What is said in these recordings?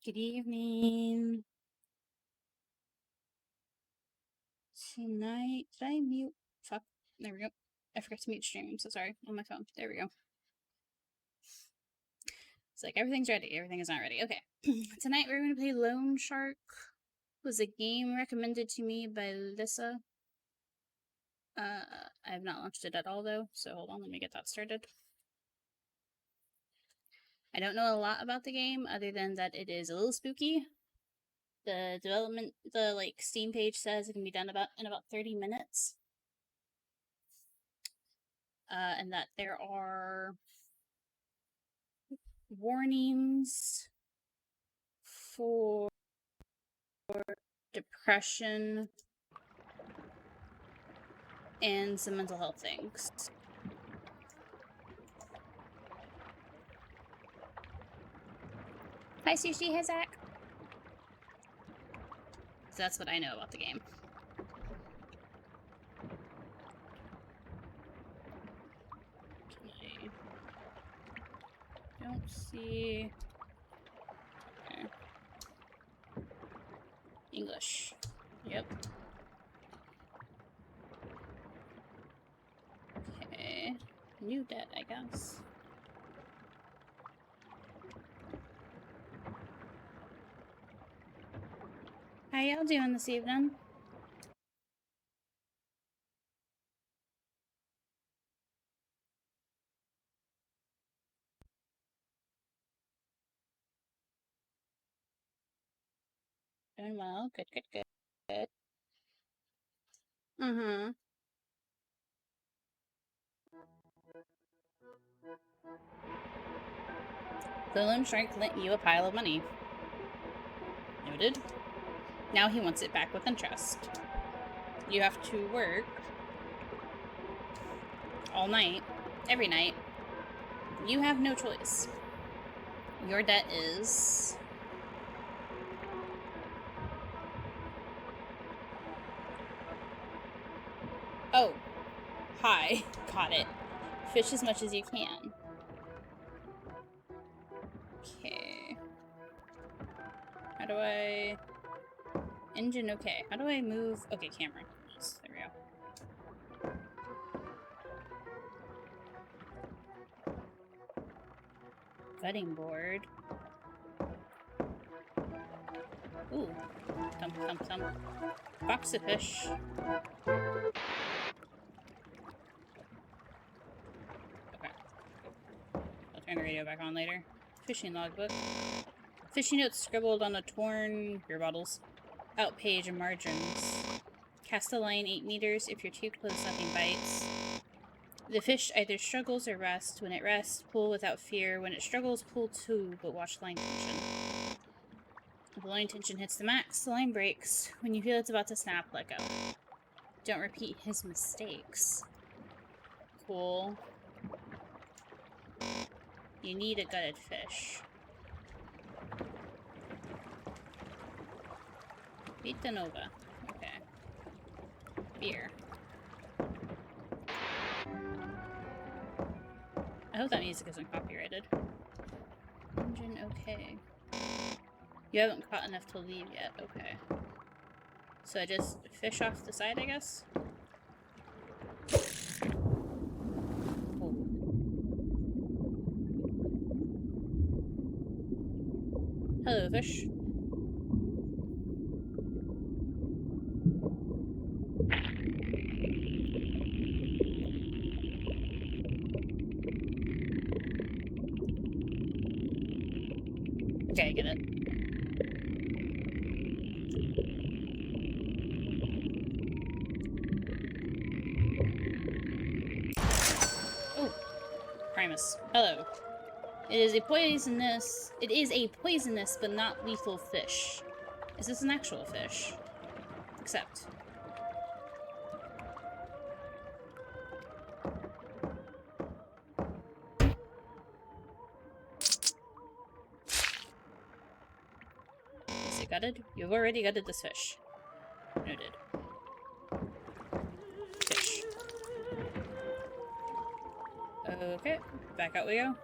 Good evening. Tonight, did I mute? Fuck. There we go. I forgot to mute stream. I'm so sorry. On my phone. There we go. It's like everything's ready. Everything is not ready. Okay. Tonight we're going to play Lone Shark. It was a game recommended to me by Lissa. I have not launched it at all though, so hold on, let me get that started. I don't know a lot about the game other than that it is a little spooky. The development, the Steam page says it can be done in about 30 minutes. And that there are warnings for depression and some mental health things. Hi Sushi, hi Zach. So that's what I know about the game. I don't see... Okay. English. Yep. Okay. New debt, I guess. How y'all doing this evening? Doing well. Good, good, good. Good. Mm-hmm. The Lone Shark lent you a pile of money. Noted. Now he wants it back with interest. You have to work all night, every night. You have no choice. Your debt is... Oh. Hi. Got it. Fish as much as you can. Okay. How do I... Engine, okay. How do I move... Okay, camera. Yes, there we go. Cutting board. Ooh. Thump, thump, thump. Box of fish. Okay. I'll turn the radio back on later. Fishing logbook. Fishing notes scribbled on a torn beer bottles. Out page and margins. Cast a line 8 meters. If you're too close, nothing bites. The fish either struggles or rests. When it rests, pull without fear. When it struggles, pull too, but watch line tension. If the line tension hits the max, the line breaks. When you feel it's about to snap, let go. Don't repeat his mistakes. Cool. You need a gutted fish. Vita Nova. Okay. Beer. I hope that music isn't copyrighted. Engine okay. You haven't caught enough to leave yet. Okay. So I just fish off the side, I guess? Oh. Hello, fish. Okay, I get it. Oh, Primus. Hello. It is a poisonous but not lethal fish. Is this an actual fish? Accept. Is it gutted? You've already gutted this fish. Noted. Fish. Okay, back out we go.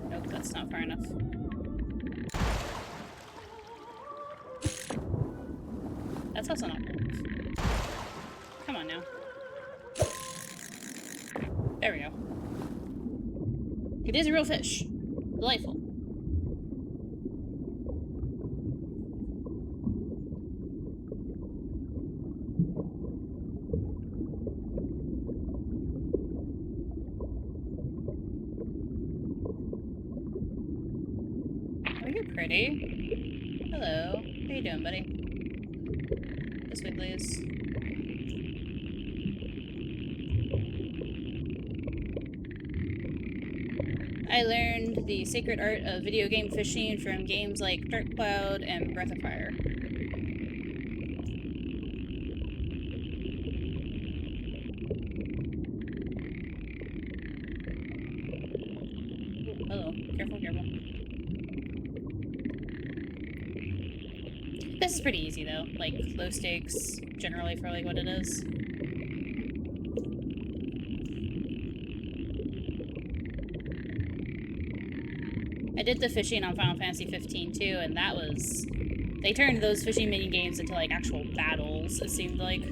Nope, that's not far enough. It's also not wolf. Come on now. There we go. It is a real fish. Delightful. Oh, you're pretty. Hello. How you doing, buddy? This way, please. I learned the sacred art of video game fishing from games like Dark Cloud and Breath of Fire. Ooh, hello. Careful, careful. This is pretty easy though. Like, low stakes, generally for like what it is. I did the fishing on Final Fantasy 15 too, and that was... They turned those fishing mini games into like actual battles, it seemed like.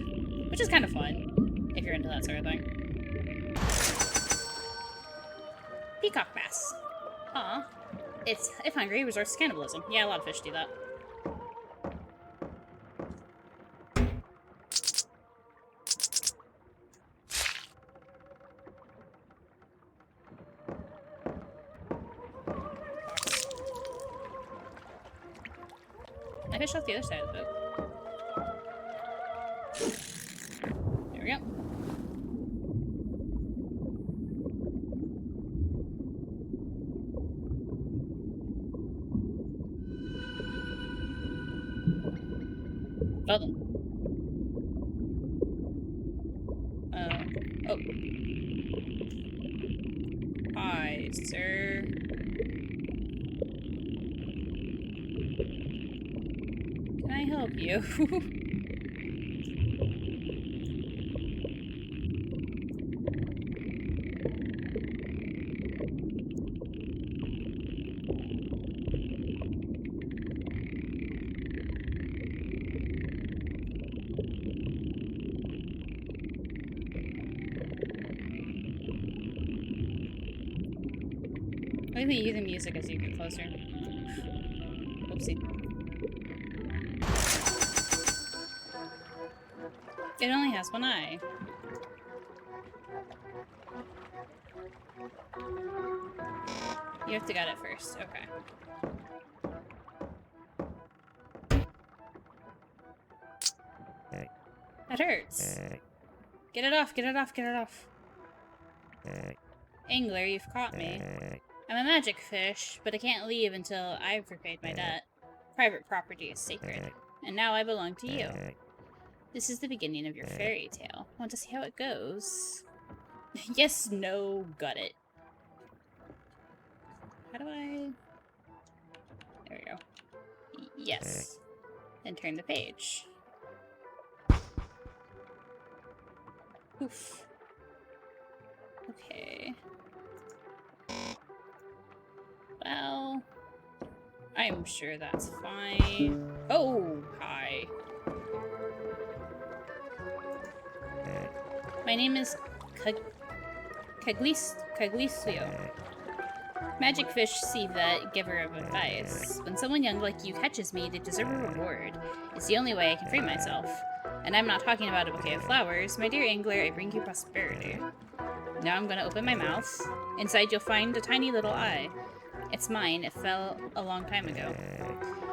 Which is kind of fun, if you're into that sort of thing. Peacock bass. Aw. It's, if hungry, resorts to cannibalism. Yeah, a lot of fish do that. I fished off the other side of the boat. There we go. Well done. Oh. Hi, sir. Can I help you? I think you hear the music as you get closer. Oopsie. It only has one eye. You have to gut it first. Okay. That hurts. Get it off, get it off, get it off. Angler, you've caught me. I'm a magic fish, but I can't leave until I've repaid my debt. Private property is sacred, and now I belong to you. This is the beginning of your fairy tale. Want to see how it goes? Yes, no, gut it. How do I... There we go. Yes. Then turn the page. Oof. Okay. Well, I'm sure that's fine. Oh, hi. My name is Caglicio. Magic fish, sea vet, giver of advice. When someone young like you catches me, they deserve a reward. It's the only way I can free myself. And I'm not talking about a bouquet of flowers. My dear angler, I bring you prosperity. Now I'm gonna open my mouth. Inside you'll find a tiny little eye. It's mine. It fell a long time ago.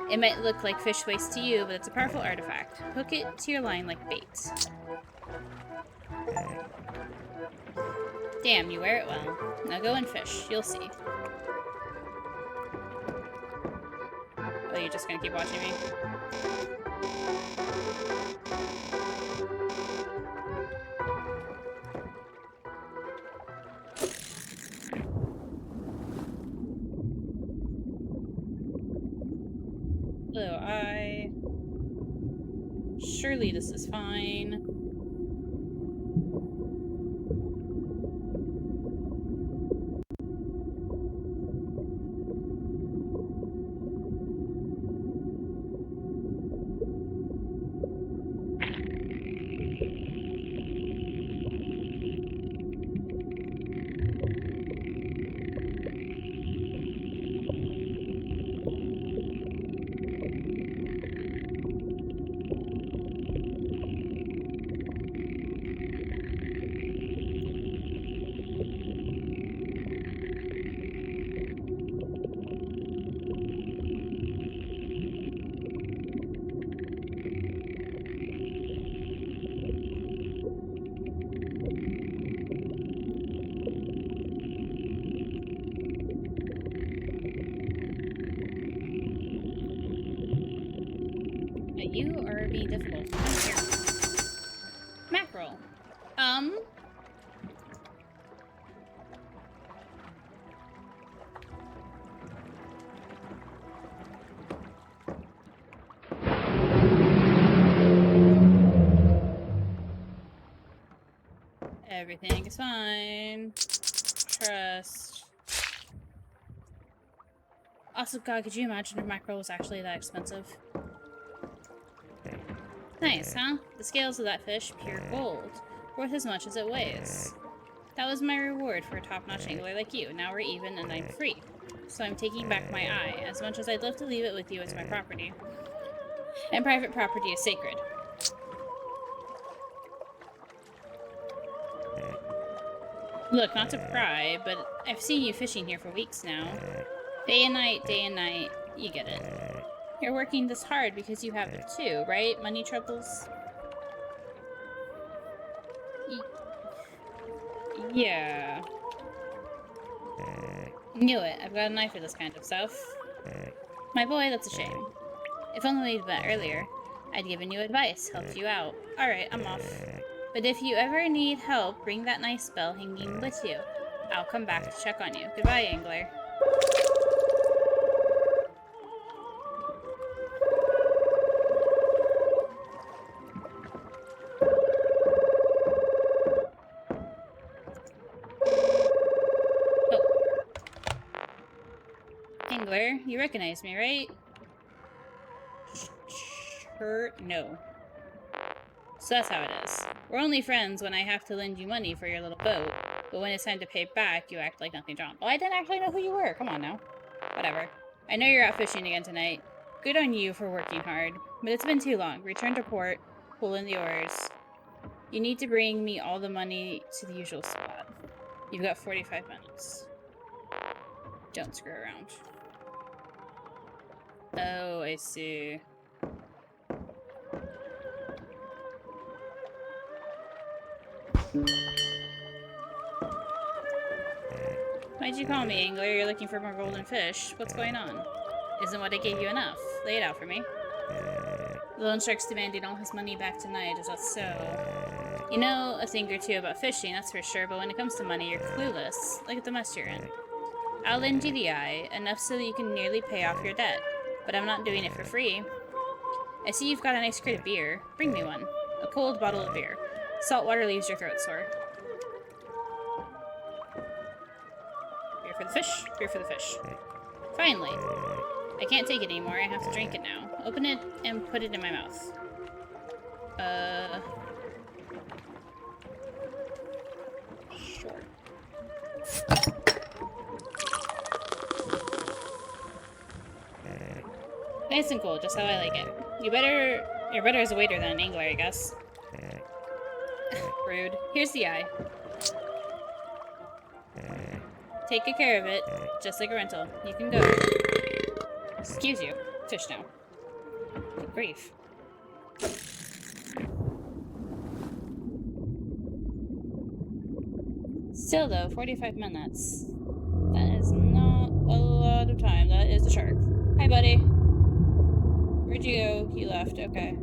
It might look like fish waste to you, but it's a powerful artifact. Hook it to your line like bait. Damn, you wear it well. Now go and fish. You'll see. Oh, you're just gonna keep watching me? Hello, eye. Surely this is fine. difficult. Here. Mackerel. Everything is fine. Trust. Also, God, could you imagine if mackerel was actually that expensive? Nice, huh? The scales of that fish, pure gold. Worth as much as it weighs. That was my reward for a top-notch angler like you. Now we're even and I'm free. So I'm taking back my eye, as much as I'd love to leave it with you as my property. And private property is sacred. Look, not to pry, but I've seen you fishing here for weeks now. Day and night, you get it. You're working this hard because you have it too, right? Money troubles? Yeah. Knew it. I've got an eye for this kind of stuff. My boy, that's a shame. If only we'd met earlier. I'd given you advice, helped you out. Alright, I'm off. But if you ever need help, bring that nice bell hanging with you. I'll come back to check on you. Goodbye, angler. Angler, you recognize me, right? Sure, no. So that's how it is. We're only friends when I have to lend you money for your little boat, but when it's time to pay back, you act like nothing's wrong. Well, I didn't actually know who you were. Come on now. Whatever. I know you're out fishing again tonight. Good on you for working hard, but it's been too long. Return to port, pull in the oars. You need to bring me all the money to the usual spot. You've got 45 minutes. Don't screw around. Oh, I see. Why'd you call me, angler? You're looking for more golden fish. What's going on? Isn't what I gave you enough? Lay it out for me. The loan shark's demanding all his money back tonight. Is that so? You know a thing or two about fishing, that's for sure, but when it comes to money, you're clueless. Look at the mess you're in. I'll lend you the eye, enough so that you can nearly pay off your debt. But I'm not doing it for free. I see you've got a nice crate of beer. Bring me one. A cold bottle of beer. Salt water leaves your throat sore. Beer for the fish. Beer for the fish. Finally. I can't take it anymore. I have to drink it now. Open it and put it in my mouth. Sure. Nice and cool, just how I like it. You're better as a waiter than an angler, I guess. Rude. Here's the eye. Take good care of it, just like a rental. You can go. Excuse you. Fish now. Good grief. Still though, 45 minutes. That is not a lot of time. That is the shark. Hi, buddy. Where'd you go? He left. Okay.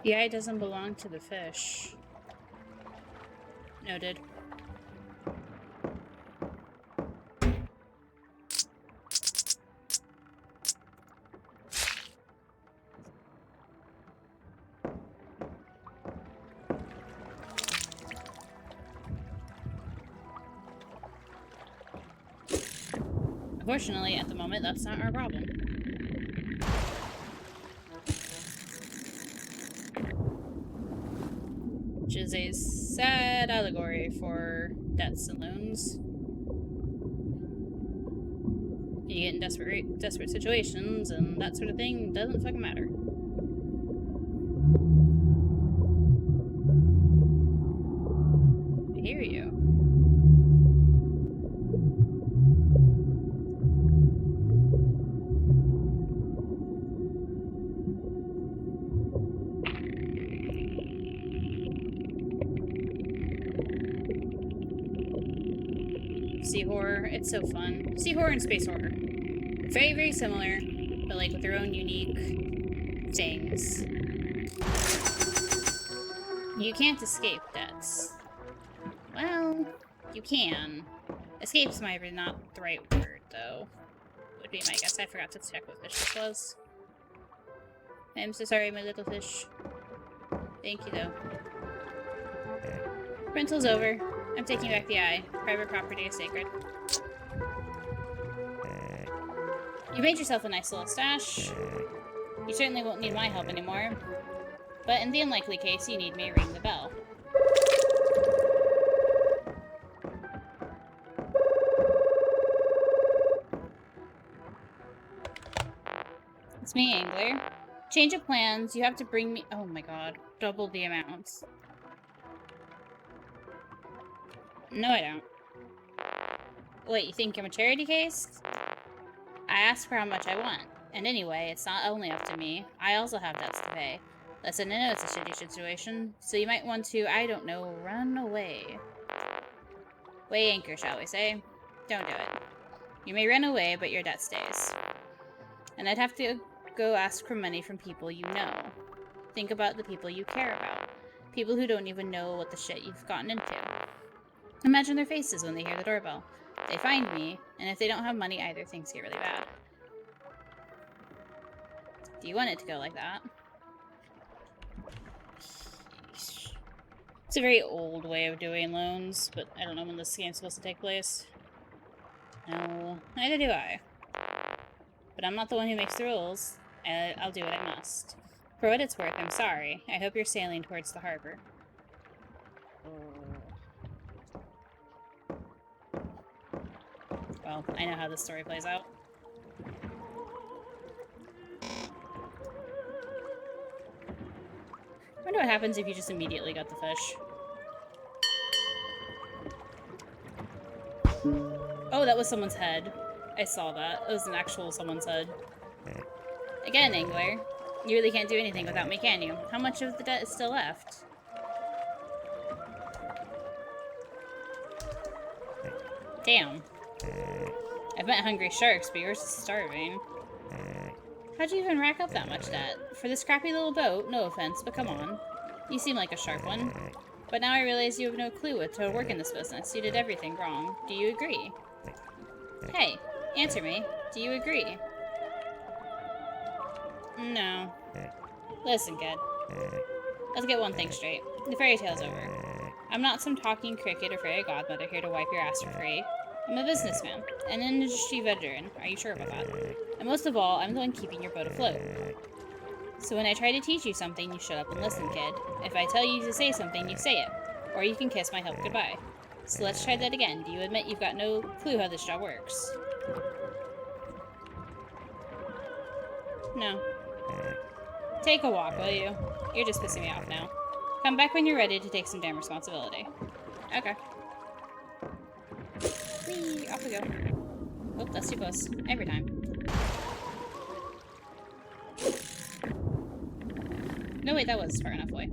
The eye doesn't belong to the fish. Noted. Unfortunately, at the moment, that's not our problem. Which is a sad allegory for debts and loans. You get in desperate situations, and that sort of thing doesn't fucking matter. I hear you. Sea horror, it's so fun. Sea horror and space horror. Very, very similar, but like with their own unique things. You can't escape debts. Well, you can. Escape's maybe not the right word, though. Would be my guess. I forgot to check what fish this was. I'm so sorry, my little fish. Thank you, though. Rental's over. I'm taking back the eye. Private property is sacred. You made yourself a nice little stash. You certainly won't need my help anymore. But in the unlikely case you need me, ring the bell. It's me, Angler. Change of plans. You have to bring me... Oh my god. Double the amounts. No, I don't. Wait, you think I'm a charity case? I asked for how much I want. And anyway, it's not only up to me. I also have debts to pay. Listen, I know it's a shitty situation, so you might want to, I don't know, run away. Weigh anchor, shall we say? Don't do it. You may run away, but your debt stays. And I'd have to go ask for money from people you know. Think about the people you care about. People who don't even know what the shit you've gotten into. Imagine their faces when they hear the doorbell. They find me, and if they don't have money either, things get really bad. Do you want it to go like that? It's a very old way of doing loans, but I don't know when this game's supposed to take place. No, neither do I. But I'm not the one who makes the rules. I'll do what I must. For what it's worth, I'm sorry. I hope you're sailing towards the harbor. Well, I know how this story plays out. I wonder what happens if you just immediately got the fish. Oh, that was someone's head. I saw that. It was an actual someone's head. Again, Angler. You really can't do anything without me, can you? How much of the debt is still left? Damn. I've met hungry sharks, but yours is starving. How'd you even rack up that much debt? For this crappy little boat, no offense, but come on. You seem like a sharp one. But now I realize you have no clue what to work in this business. You did everything wrong. Do you agree? Hey, answer me. Do you agree? No. Listen, kid. Let's get one thing straight. The fairy tale's over. I'm not some talking cricket or fairy godmother here to wipe your ass for free. I'm a businessman, an industry veteran. Are you sure about that? And most of all, I'm the one keeping your boat afloat. So when I try to teach you something, you shut up and listen, kid. If I tell you to say something, you say it. Or you can kiss my help goodbye. So let's try that again. Do you admit you've got no clue how this job works? No. Take a walk, will you? You're just pissing me off now. Come back when you're ready to take some damn responsibility. Okay. Whee! Off we go. Oh, that's too close. Every time. No, wait, that was far enough away.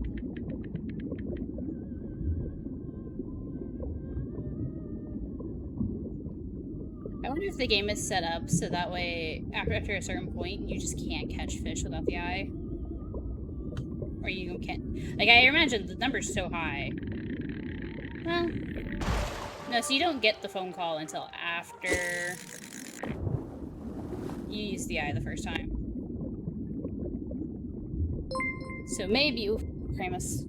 I wonder if the game is set up so that way, after a certain point, you just can't catch fish without the eye. Or you can't... Like, I imagine the number's so high. Well... No, so you don't get the phone call until after you use the eye the first time. So maybe you... Kramus.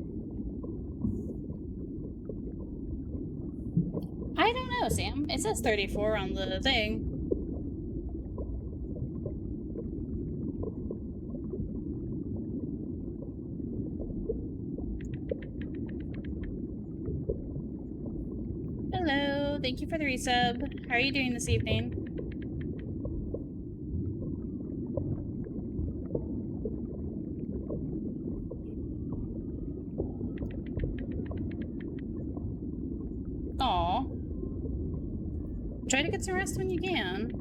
I don't know, Sam. It says 34 on the thing. thank you for the resub. How are you doing this evening? Aw. Try to get some rest when you can.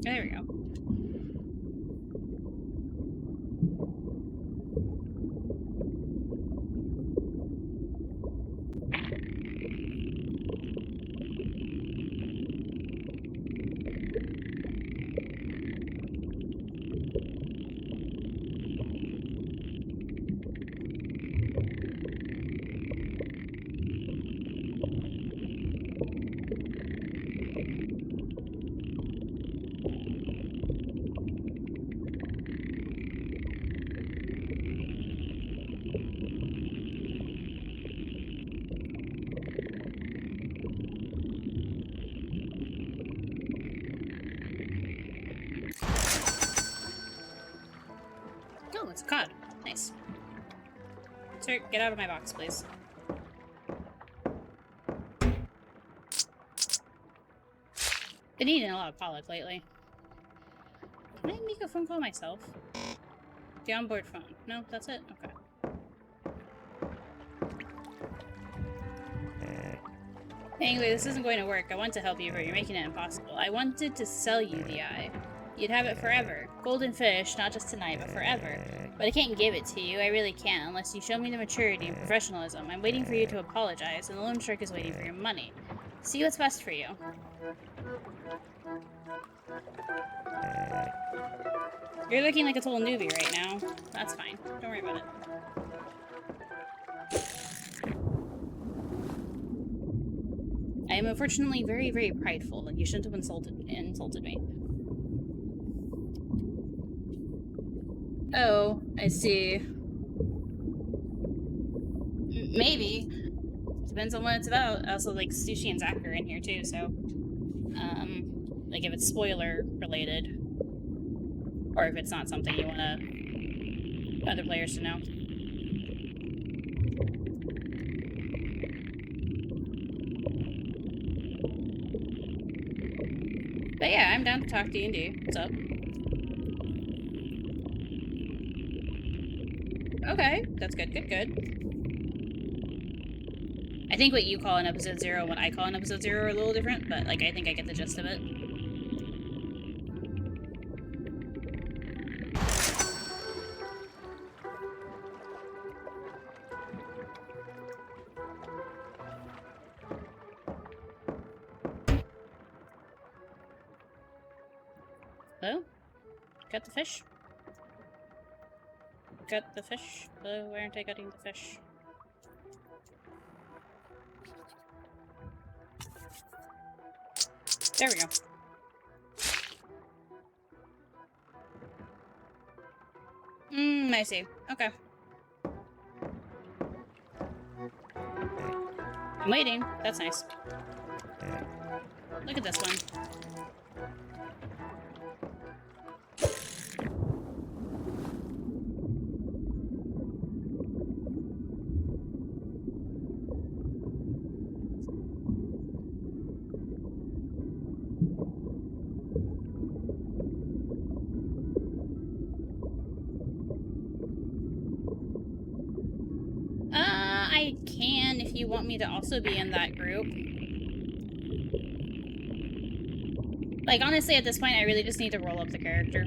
There we go. Oh, it's a cod. Nice. Sir, get out of my box, please. Been eating a lot of pollock lately. Can I make a phone call myself? The onboard phone. No, that's it? Okay. Anyway, this isn't going to work. I want to help you, but you're making it impossible. I wanted to sell you the eye. You'd have it forever. Golden fish, not just tonight, but forever. But I can't give it to you. I really can't, unless you show me the maturity and professionalism. I'm waiting for you to apologize, and the loan shark is waiting for your money. See what's best for you. You're looking like a total newbie right now. That's fine. Don't worry about it. I am unfortunately very, very prideful, and you shouldn't have insulted me. Oh, I see. Maybe. Depends on what it's about. Also, like, Sushi and Zach are in here too, so... like, if it's spoiler related, or if it's not something you want other players to know. But yeah, I'm down to talk D&D. What's up? Okay, that's good, good. I think what you call an episode 0 and what I call an episode 0 are a little different, but, like, I think I get the gist of it. Hello? Got the fish? Got the fish? Hello, why aren't I getting the fish? There we go. I see. Okay. I'm waiting. That's nice. Look at this one. I can if you want me to also be in that group. Like, honestly, at this point, I really just need to roll up the character.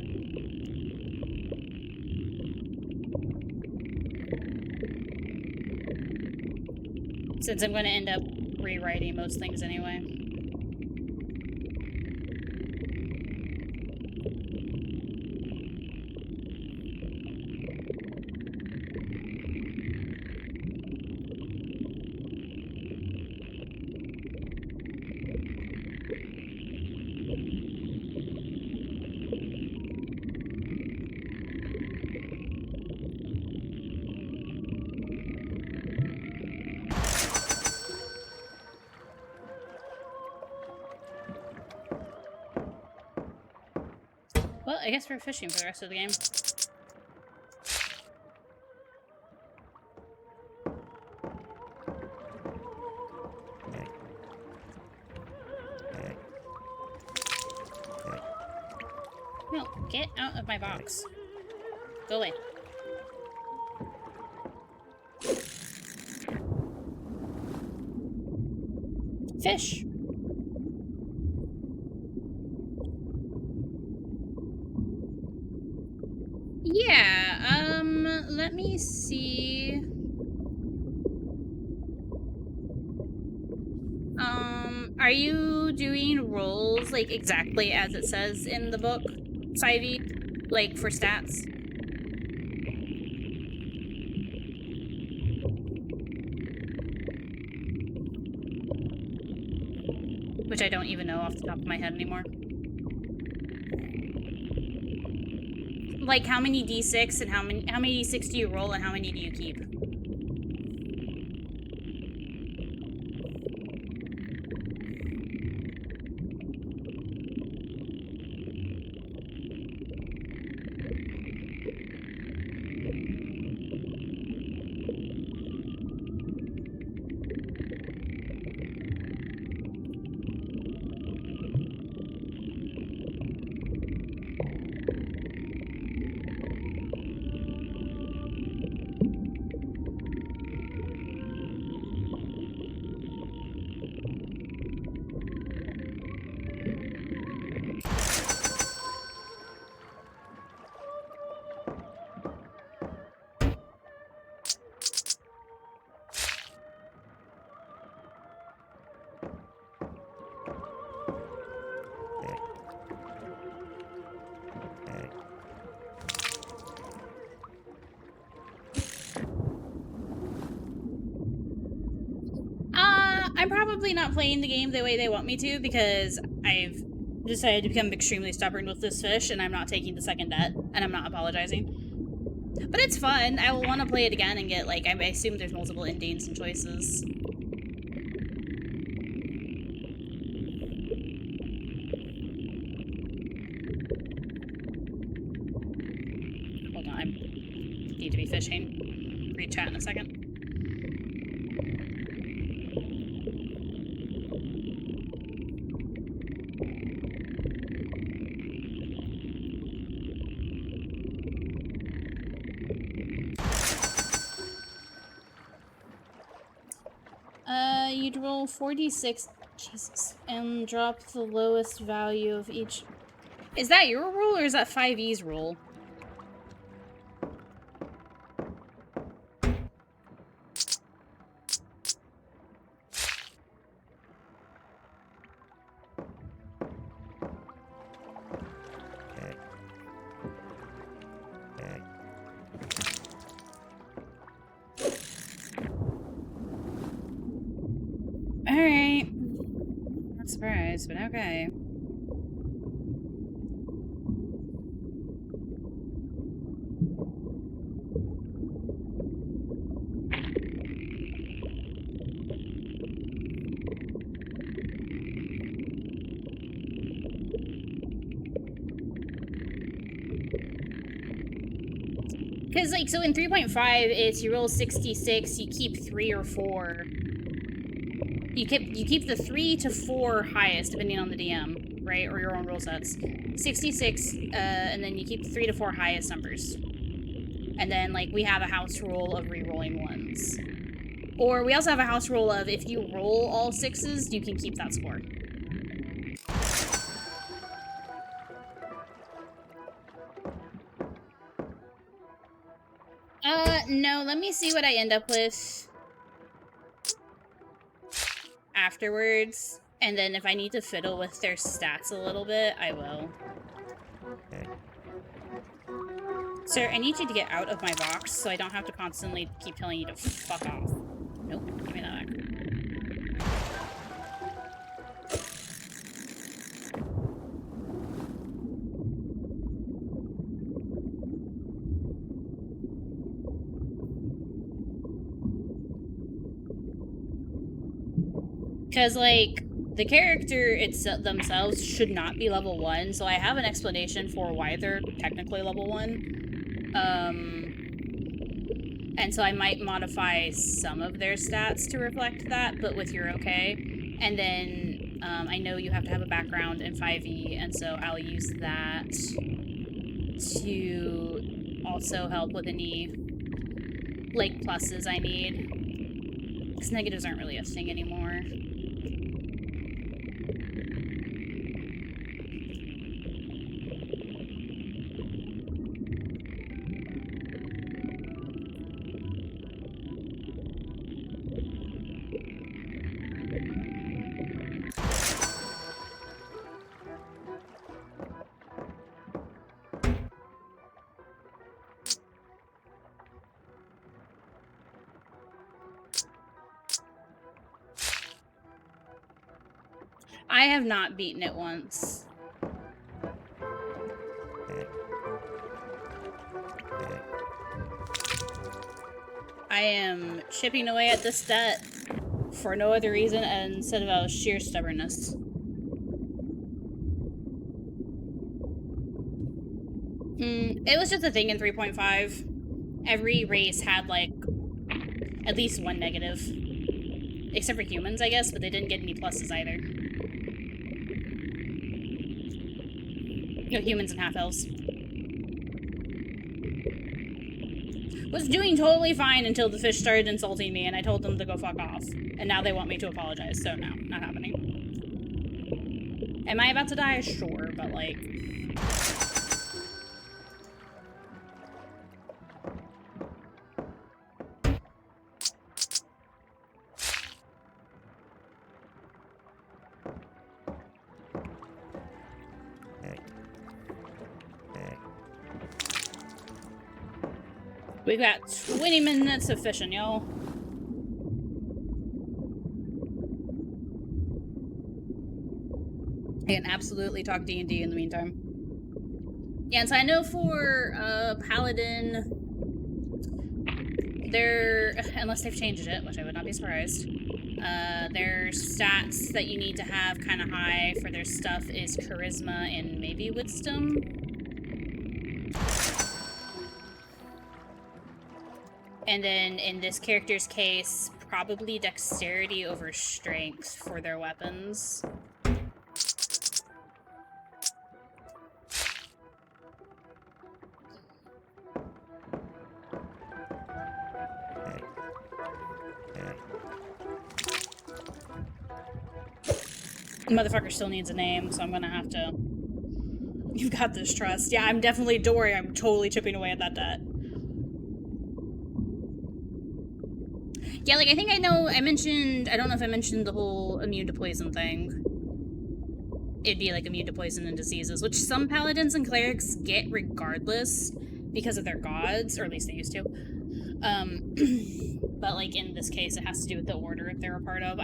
Since I'm going to end up rewriting most things anyway. I guess we're fishing for the rest of the game. No, get out of my box. Go away. Fish! Yeah, let me see. Are you doing rolls, like, exactly as it says in the book, Sivy? Like, for stats? Which I don't even know off the top of my head anymore. Like, how many d6 and how many d6 do you roll and how many do you keep? I'm probably not playing the game the way they want me to because I've decided to become extremely stubborn with this fish and I'm not taking the second bet and I'm not apologizing. But it's fun. I will want to play it again and get, like, I assume there's multiple endings and choices. Hold on, I need to be fishing. Read chat in a second. You'd roll 4d6, Jesus, and drop the lowest value of each. Is that your rule or is that 5e's rule? Alright. Not surprised, but okay. Because, like, so in 3.5, it's you roll 66, you keep 3 or 4. You keep the 3 to 4 highest, depending on the DM, right? Or your own rule sets. 66, and then you keep the 3 to 4 highest numbers. And then, like, we have a house rule of re-rolling ones. Or we also have a house rule of if you roll all 6s, you can keep that score. No, let me see what I end up with afterwards. And then if I need to fiddle with their stats a little bit, I will. Sir, I need you to get out of my box so I don't have to constantly keep telling you to fuck off. Nope, give me that back. Because, like, the character themselves should not be level 1, so I have an explanation for why they're technically level 1. And so I might modify some of their stats to reflect that, but with your okay. And then I know you have to have a background in 5e, and so I'll use that to also help with any, like, pluses I need. Because negatives aren't really a thing anymore. I have not beaten it once. I am chipping away at this debt for no other reason instead of sheer stubbornness. It was just a thing in 3.5. Every race had, like, at least one negative. Except for humans, I guess, but they didn't get any pluses either. No, humans and half-elves. Was doing totally fine until the fish started insulting me and I told them to go fuck off. And now they want me to apologize, so no, not happening. Am I about to die? Sure, but like... We've got 20 minutes of fishing, y'all. I can absolutely talk D&D in the meantime. Yeah, and so I know for Paladin, unless they've changed it, which I would not be surprised, their stats that you need to have kind of high for their stuff is Charisma and maybe Wisdom. And then in this character's case, probably Dexterity over Strength for their weapons. Motherfucker still needs a name, so I'm gonna have to... You've got this, Trust. Yeah, I'm definitely... Don't worry, I'm totally chipping away at that debt. Yeah, like, I think I know... I don't know if I mentioned the whole immune to poison thing. It'd be, like, immune to poison and diseases, which some paladins and clerics get regardless because of their gods, or at least they used to. But, like, in this case, it has to do with the order they're a part of.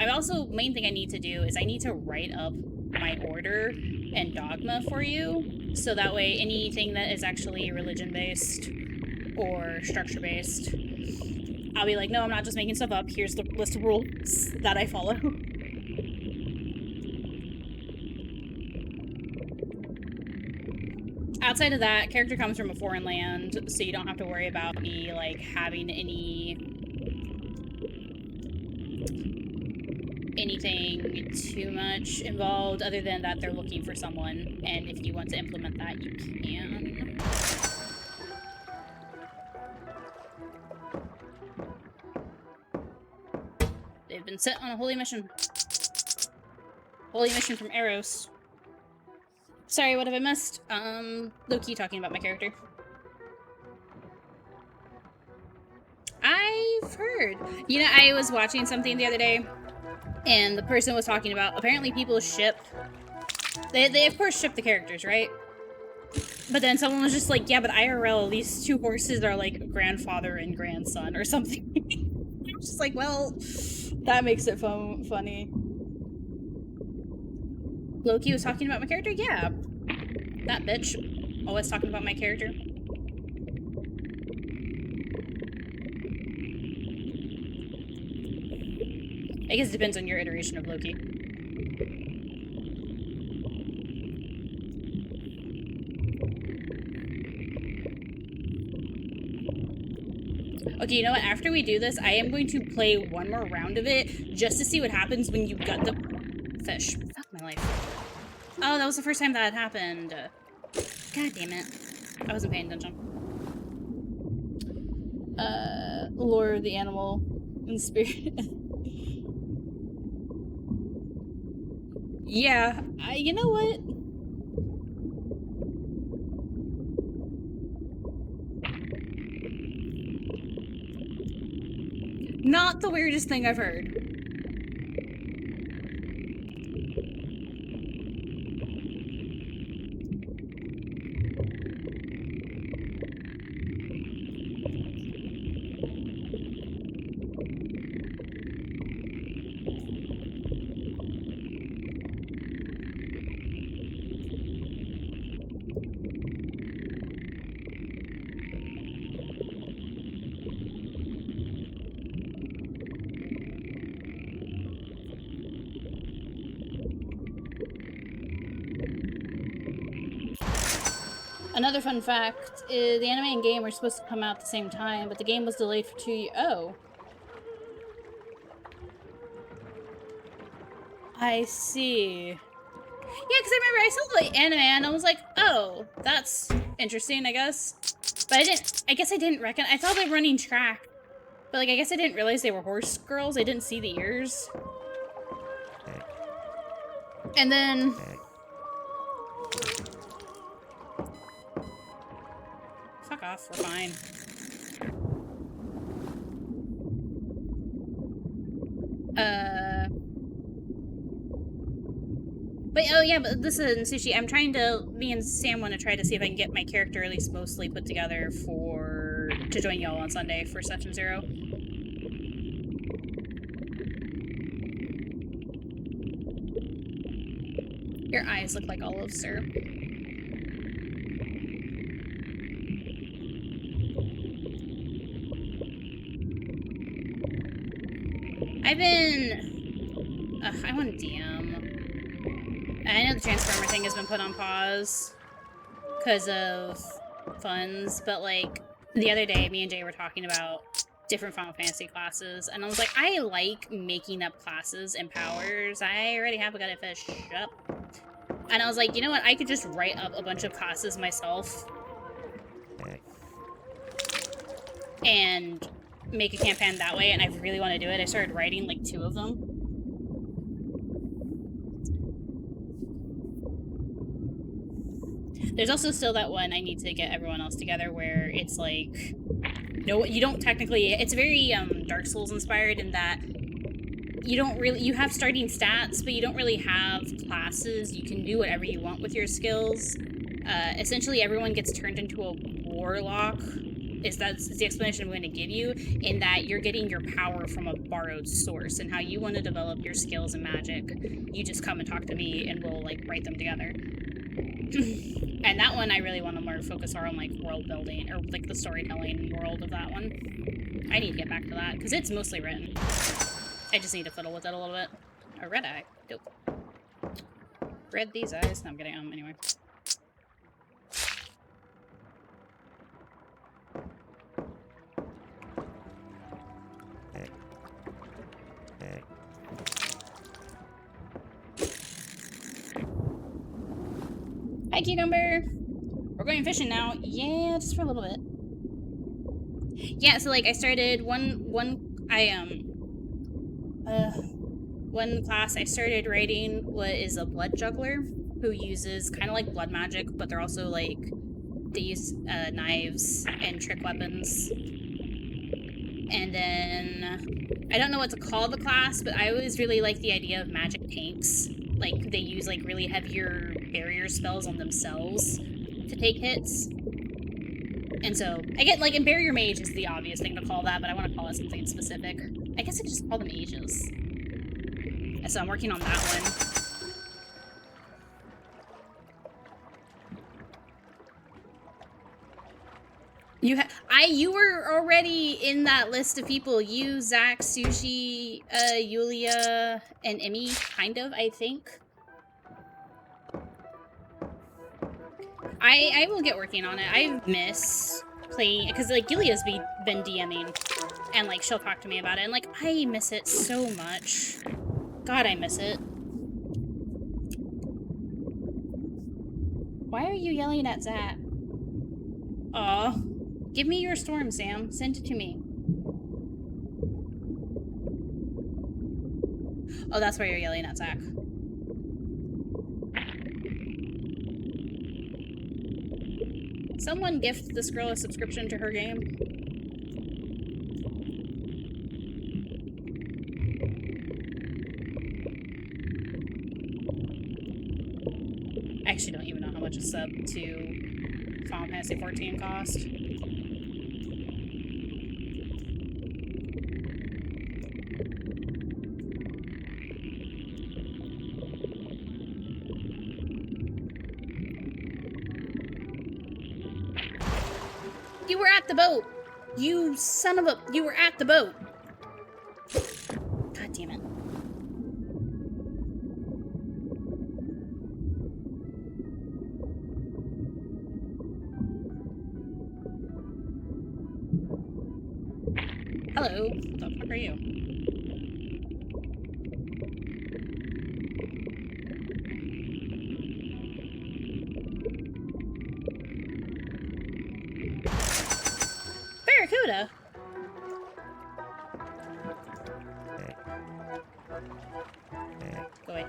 Main thing I need to do is I need to write up my order and dogma for you, so that way anything that is actually religion-based or structure-based, I'll be like, no, I'm not just making stuff up. Here's the list of rules that I follow. Outside of that, character comes from a foreign land, so you don't have to worry about me, like, having anything too much involved, other than that they're looking for someone, and if you want to implement that, you can. They've been sent on a holy mission. Holy mission from Eros. Sorry, what have I missed? Low-key talking about my character. I've heard. You know, I was watching something the other day, and the person was talking about, apparently people ship... They of course ship the characters, right? But then someone was just like, yeah, but IRL, these two horses are like grandfather and grandson or something. I was just like, well, that makes it funny. Loki was talking about my character? Yeah. That bitch. Always talking about my character. I guess it depends on your iteration of Loki. Okay, you know what? After we do this, I am going to play one more round of it just to see what happens when you gut the fish. Fuck my life. Oh, that was the first time that had happened. God damn it. I wasn't paying attention. Lore of the animal and spirit. Yeah, you know what? Not the weirdest thing I've heard. Another fun fact is the anime and game were supposed to come out at the same time, but the game was delayed for 2 years. Oh. I see. Yeah, because I remember I saw the anime and I was like, oh, that's interesting, I guess. But I guess I didn't reckon. I thought they were running track. But, like, I guess I didn't realize they were horse girls. I didn't see the ears. And then... Fuck off, we're fine. But, oh yeah, but listen, Sushi, I'm trying to... Me and Sam want to try to see if I can get my character at least mostly put together to join y'all on Sunday for Session 0. Your eyes look like olives, sir. I've been... I want to DM. I know the Transformer thing has been put on pause because of funds, but, like, the other day, me and Jay were talking about different Final Fantasy classes, and I was like, I like making up classes and powers. I already have a Gutted Fish up. And I was like, you know what? I could just write up a bunch of classes myself and make a campaign that way, and I really want to do it. I started writing like 2 of them. There's also still that one I need to get everyone else together where it's like, no, you don't technically, it's very Dark Souls inspired in that you have starting stats, but you don't really have classes. You can do whatever you want with your skills. Essentially, everyone gets turned into a warlock. That's the explanation I'm going to give you, in that you're getting your power from a borrowed source, and how you want to develop your skills in magic. You just come and talk to me, and we'll, like, write them together. And that one, I really want to more focus on, like, world building, or, like, the storytelling world of that one. I need to get back to that, because it's mostly written. I just need to fiddle with it a little bit. A red eye. Dope. Red these eyes. No, I'm getting anyway. Hi, Cucumber! We're going fishing now. Yeah, just for a little bit. Yeah, so, like, I started one class I started writing is a blood juggler who uses kind of like blood magic, but they're also, like, they use knives and trick weapons. And then I don't know what to call the class, but I always really like the idea of magic tanks. Like, they use, like, really heavier barrier spells on themselves to take hits. And so, I get, like, and barrier mage is the obvious thing to call that, but I want to call it something specific. I guess I could just call them ages. So I'm working on that one. You were already in that list of people. You, Zach, Sushi, Yulia, and Emmy, kind of, I think. I will get working on it. I miss playing, because, like, Yulia's been DMing, and, like, she'll talk to me about it, and, like, I miss it so much. God, I miss it. Why are you yelling at Zach? Aw. Give me your storm, Sam. Send it to me. Oh, that's why you're yelling at Zach. Someone gift this girl a subscription to her game. I actually don't even know how much a sub to Final Fantasy XIV cost. You were at the boat! You son of a... You were at the boat! God damn it. Hello. What the fuck are you? Barracuda? Go away.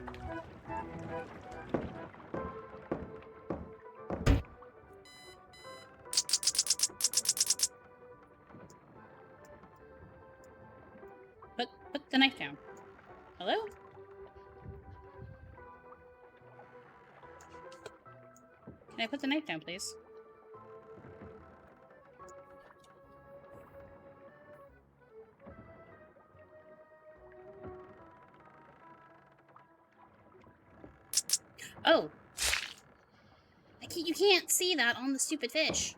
Put the knife down. Hello? Can I put the knife down, please? Oh. You can't see that on the stupid fish.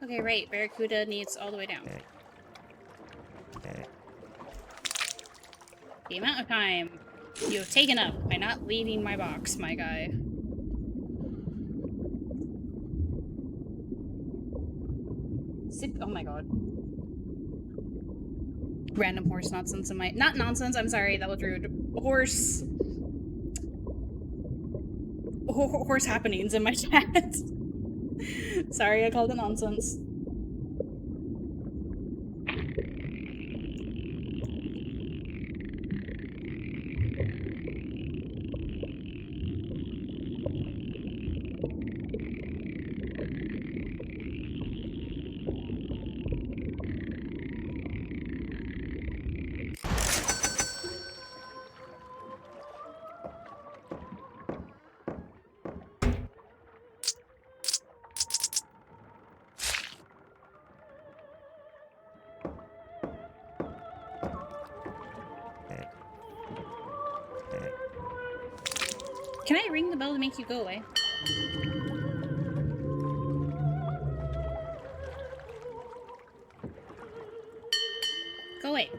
Okay, right. Barracuda needs all the way down. The amount of time you have taken up by not leaving my box, my guy. Oh my god. Random horse nonsense in my... Not nonsense, I'm sorry, that was rude. Horse happenings in my chat. Sorry, I called it nonsense. Can I ring the bell to make you go away? Go away.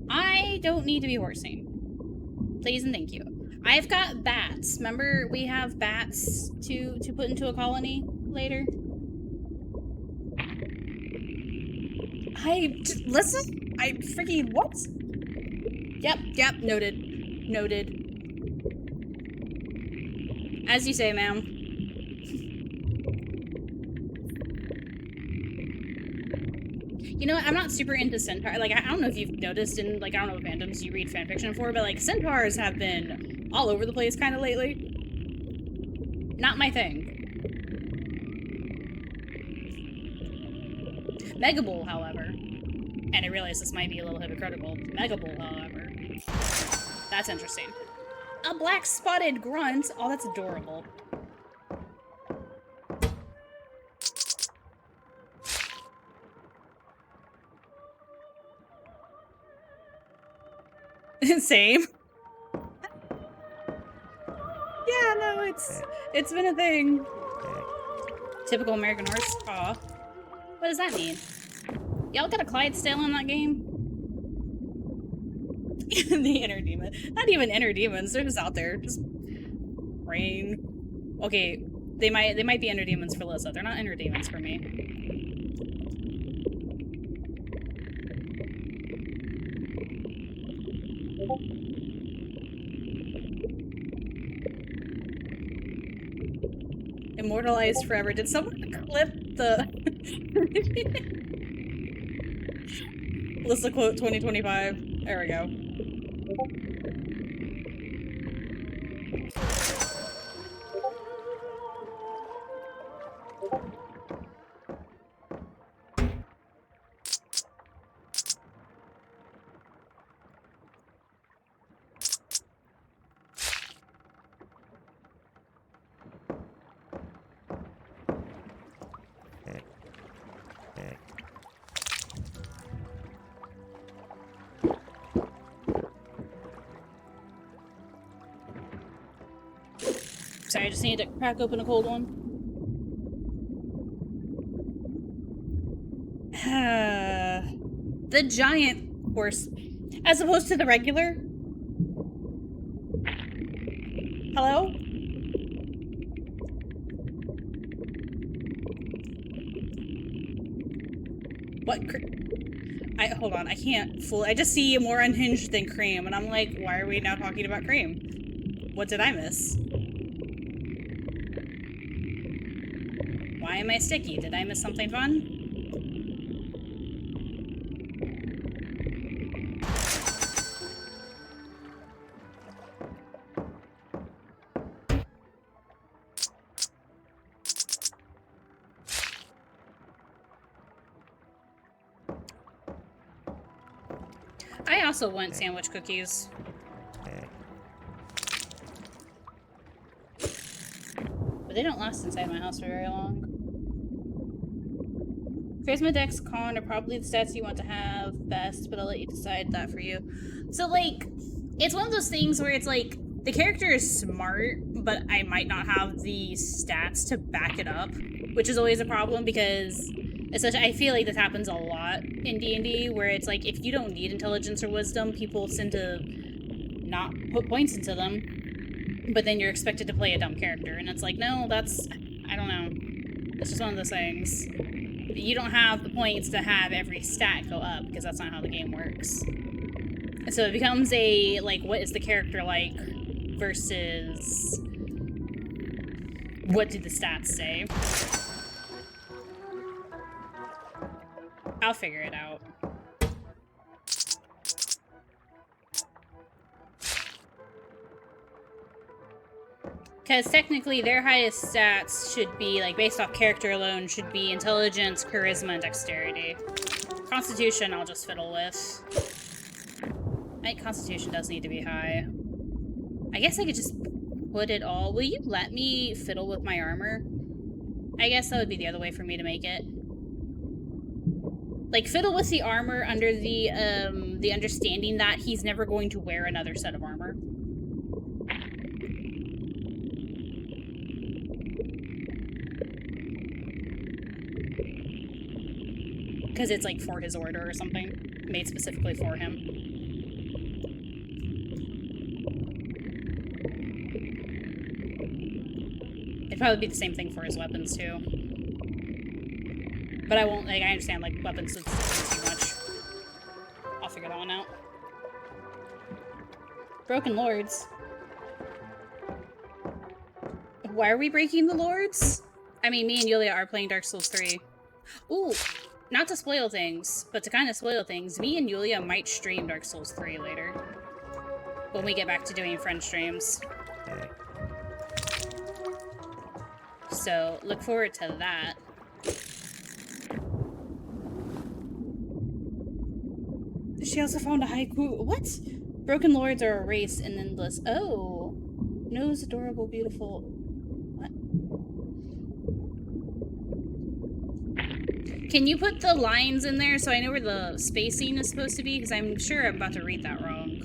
I don't need to be horsing. Please and thank you. I've got bats. Remember we have bats to put into a colony later? Listen, I freaking what? Yep, noted. As you say, ma'am. You know what, I'm not super into centaur. Like, I don't know if you've noticed in, like, I don't know what fandoms you read fanfiction for, but, like, centaurs have been all over the place kind of lately. Not my thing. Megabull, however, and I realize this might be a little hypocritical, Megabull, however, that's interesting. A black spotted grunt? Oh, that's adorable. Same. It's been a thing. Typical American horse. Aw. What does that mean? Y'all got a Clydesdale in that game? The inner demon. Not even inner demons. They're just out there. Just rain. Okay, they might be inner demons for Lissa. They're not inner demons for me. Immortalized forever. Did someone clip the Lissa quote 2025? There we go. Sorry, I just need to crack open a cold one. The giant horse, as opposed to the regular. Hello? What? Hold on, I can't fully. I just see more unhinged than Cream, and I'm like, why are we now talking about Cream? What did I miss? Why am I sticky? Did I miss something fun? I also want sandwich cookies. But they don't last inside my house for very long. Charisma, Dex, Con are probably the stats you want to have best, but I'll let you decide that for you. So, like, it's one of those things where it's like, the character is smart, but I might not have the stats to back it up, which is always a problem because especially, I feel like this happens a lot in D&D, where it's like, if you don't need intelligence or wisdom, people tend to not put points into them, but then you're expected to play a dumb character, and it's like, no, that's, I don't know. It's just one of those things. You don't have the points to have every stat go up, because that's not how the game works. And so it becomes a, like, what is the character like versus what do the stats say? I'll figure it out. Because technically their highest stats should be, like, based off character alone, should be intelligence, charisma, and dexterity. Constitution I'll just fiddle with. I think Constitution does need to be high. I guess I could just put it all. Will you let me fiddle with my armor? I guess that would be the other way for me to make it. Like, fiddle with the armor under the understanding that he's never going to wear another set of armor. Because it's, like, for his order or something. Made specifically for him. It'd probably be the same thing for his weapons, too. But I won't, like, I understand, like, weapons is too much. I'll figure that one out. Broken Lords. Why are we breaking the Lords? I mean, me and Yulia are playing Dark Souls 3. Ooh, not to spoil things, but to kind of spoil things, me and Yulia might stream Dark Souls 3 later. When we get back to doing friend streams. So, look forward to that. She also found a haiku. What? Broken Lords are a race and endless. Oh. Nose, adorable, beautiful. What? Can you put the lines in there so I know where the spacing is supposed to be? Because I'm sure I'm about to read that wrong.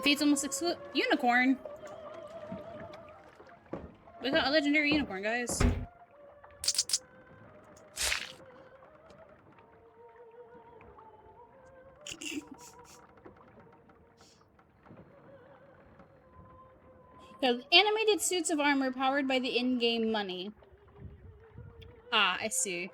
It feeds almost unicorn. We got a legendary unicorn, guys. So, animated suits of armor powered by the in-game money. Ah, I see.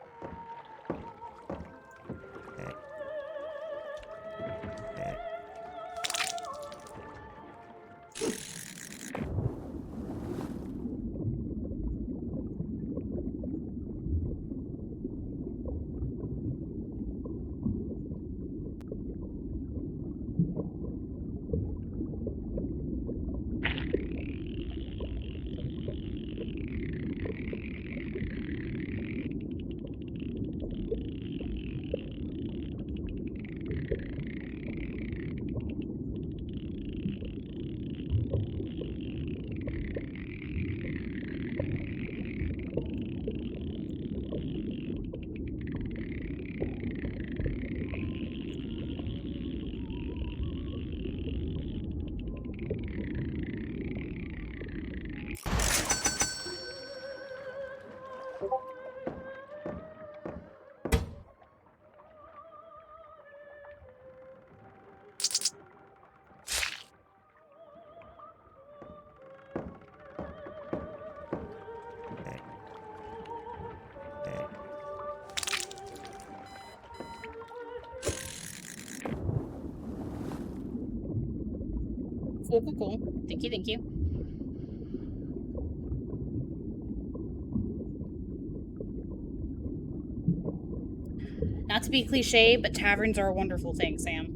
Cool. Thank you. Not to be cliche, but taverns are a wonderful thing, Sam.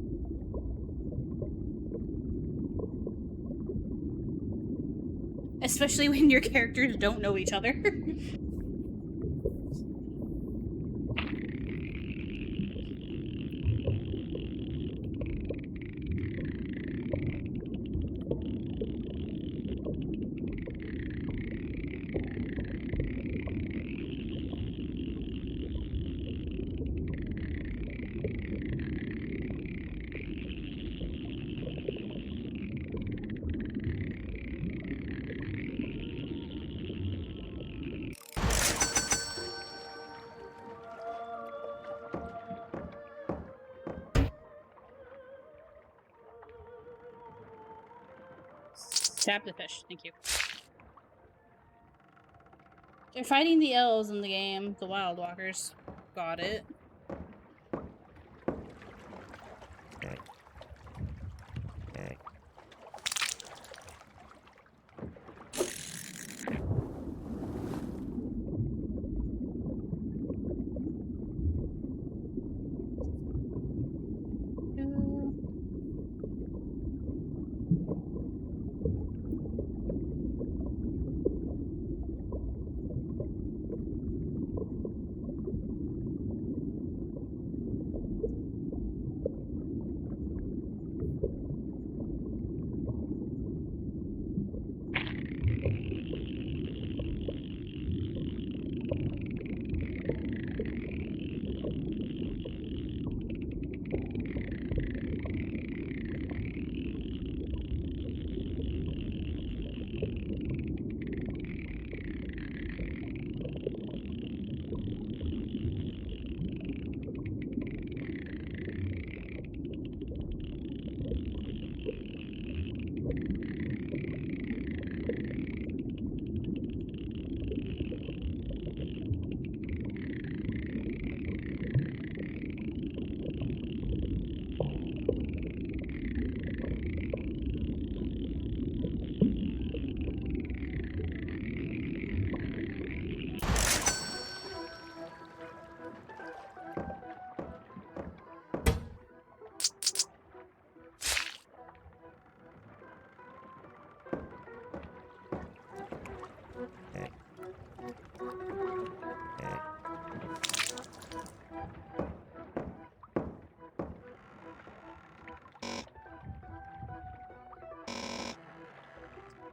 Especially when your characters don't know each other. Tap the fish. Thank you. They're fighting the elves in the game, the Wild Walkers. Got it.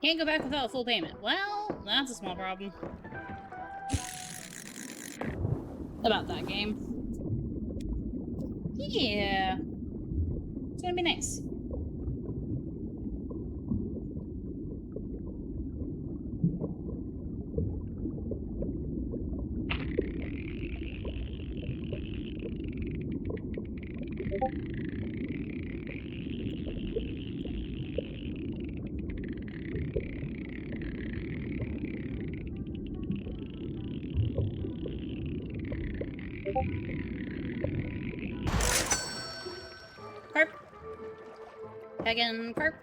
Can't go back without a full payment. Well, that's a small problem. About that game. Yeah. It's gonna be nice. Carp. Again, carp.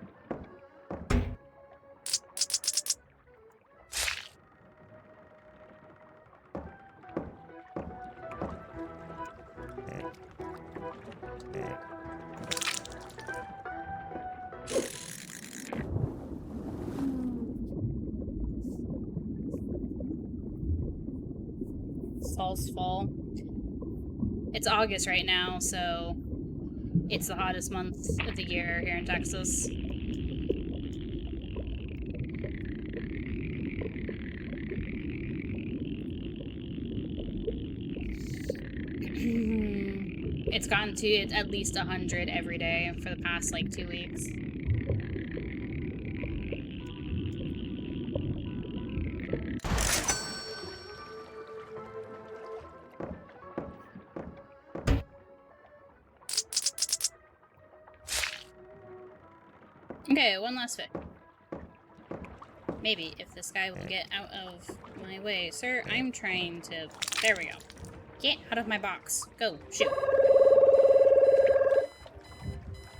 False fall. It's August right now, so it's the hottest month of the year here in Texas. It's gotten to at least 100 every day for the past like 2 weeks. Okay, one last fit. Maybe, if this guy will get out of my way. Sir, I'm trying to... There we go. Get out of my box. Go. Shoot.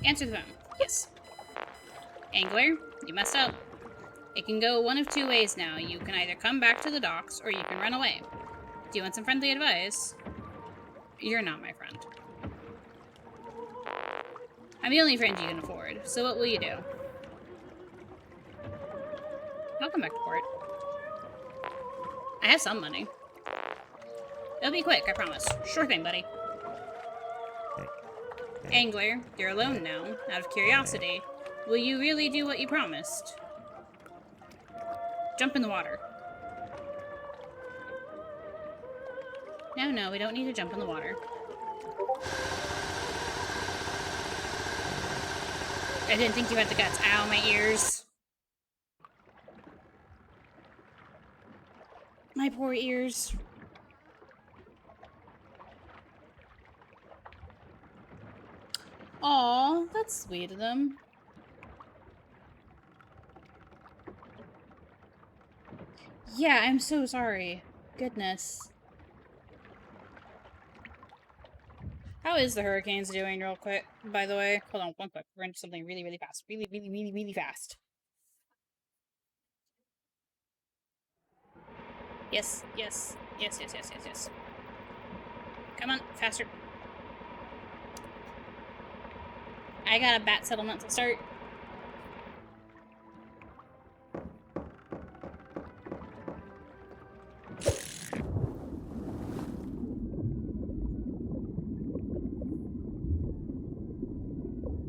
Answer the phone. Yes. Angler, you messed up. It can go one of two ways now. You can either come back to the docks, or you can run away. Do you want some friendly advice? You're not my friend. I'm the only friend you can afford, so what will you do? I'll come back to port. I have some money. It'll be quick, I promise. Sure thing, buddy. Angler, you're alone now. Out of curiosity, will you really do what you promised? Jump in the water. No, we don't need to jump in the water. I didn't think you had the guts. Ow, my ears. My poor ears. Aw, that's sweet of them. Yeah, I'm so sorry. Goodness. How is the Hurricanes doing real quick, by the way? Hold on, one quick. We're into something really, really fast. Really fast. Yes. Come on, faster. I got a bat settlement to start.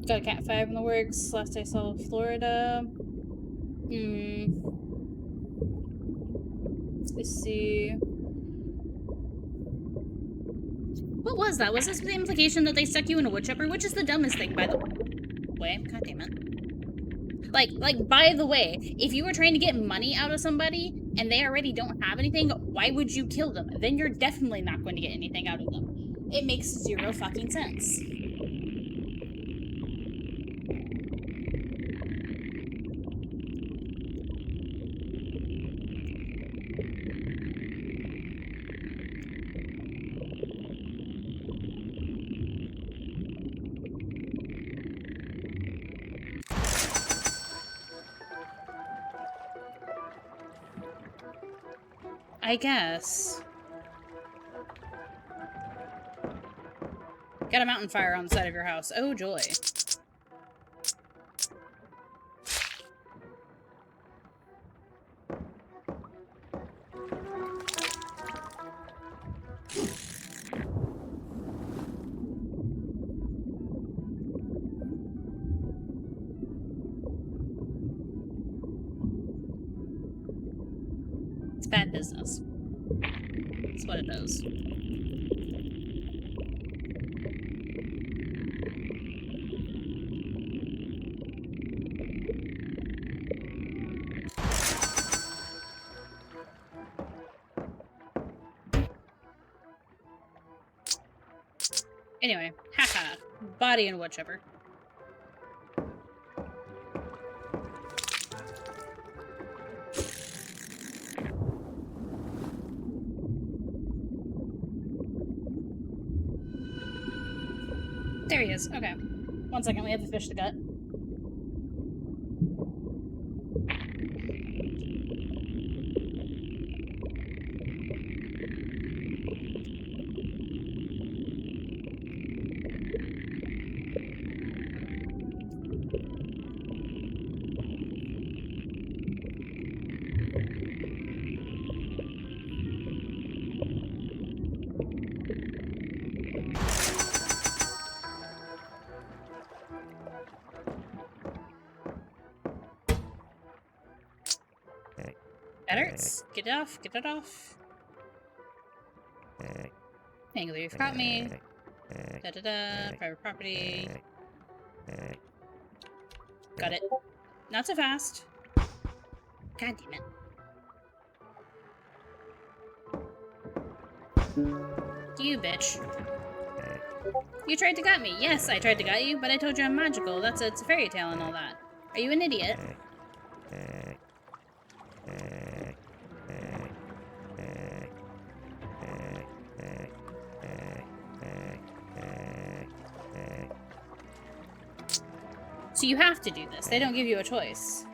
Got a Cat 5 in the works. Last I saw Florida. Let's see. What was that? Was this the implication that they stuck you in a wood chipper? Which is the dumbest thing, by the way? God damn it. Like, by the way, if you were trying to get money out of somebody and they already don't have anything, why would you kill them? Then you're definitely not going to get anything out of them. It makes zero fucking sense. I guess. Got a mountain fire on the side of your house. Oh, joy. It's bad business. That's what it does. Anyway, haha. body and whichever. There he is. Okay. 1 second, we have to fish the gut. That hurts. Get it off. Get it off. Angler, you've caught me. Da-da-da. Private property. Got it. Not so fast. God damn it. You bitch. You tried to gut me. Yes, I tried to gut you, but I told you I'm magical. It's a fairy tale and all that. Are you an idiot? So you have to do this. They don't give you a choice.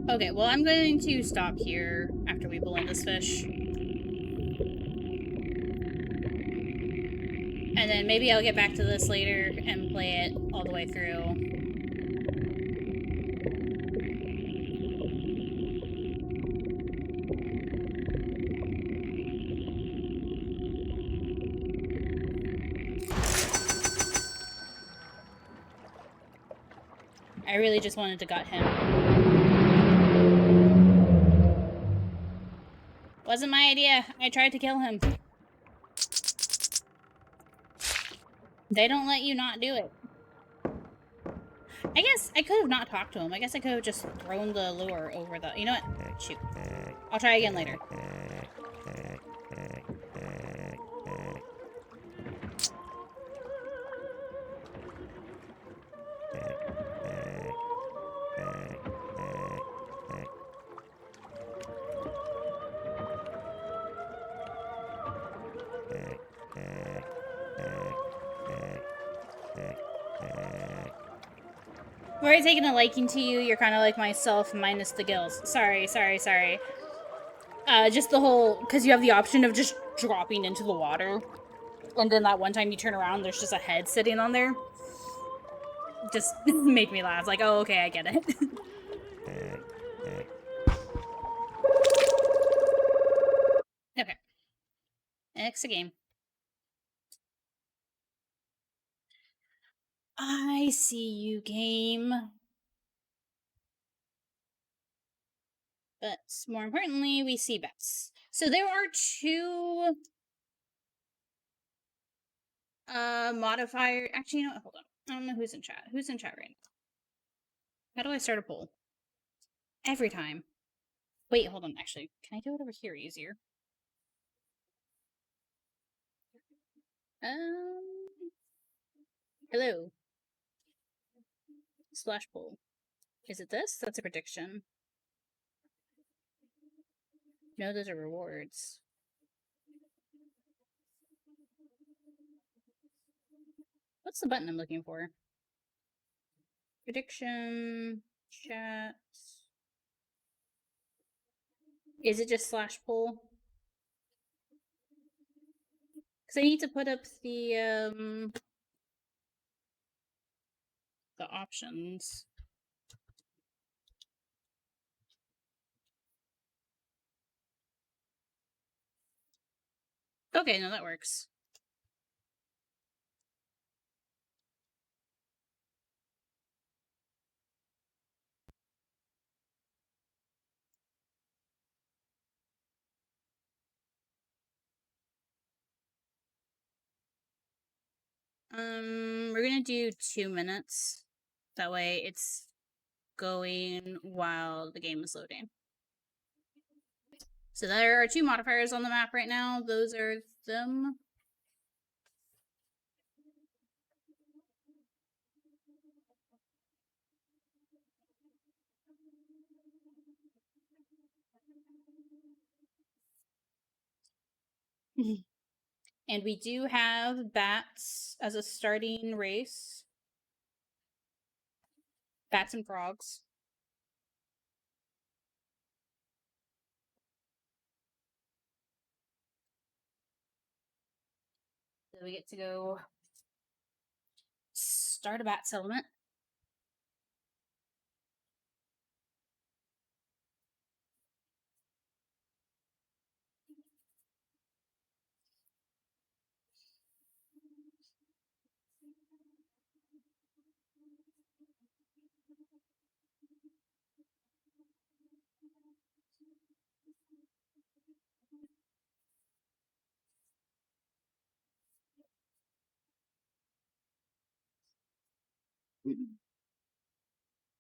Okay, well, I'm going to stop here after we pull in this fish. And then maybe I'll get back to this later and play it all the way through. I really just wanted to gut him. Wasn't my idea. I tried to kill him. They don't let you not do it. I guess I could have not talked to him. I guess I could have just thrown the lure over the... You know what? Shoot. I'll try again later. We're already taking a liking to you. You're kind of like myself, minus the gills. Sorry. Just the whole... Because you have the option of just dropping into the water. And then that one time you turn around, there's just a head sitting on there. Just made me laugh. Like, oh, okay, I get it. Okay. Next game. I see you, game. But more importantly, we see Bess. So there are two modifier. Actually, you know what? Hold on. I don't know who's in chat. Who's in chat right now? How do I start a poll? Every time. Wait, hold on. Actually, can I do it over here easier? Hello. Slash poll. Is it this? That's a prediction. No, those are rewards. What's the button I'm looking for? Prediction. Chat. Is it just slash poll? Because I need to put up the options. Okay, no, that works. We're gonna do 2 minutes. That way it's going while the game is loading. So there are 2 modifiers on the map right now. Those are them. And we do have bats as a starting race. Bats and frogs. So we get to go start a bat settlement.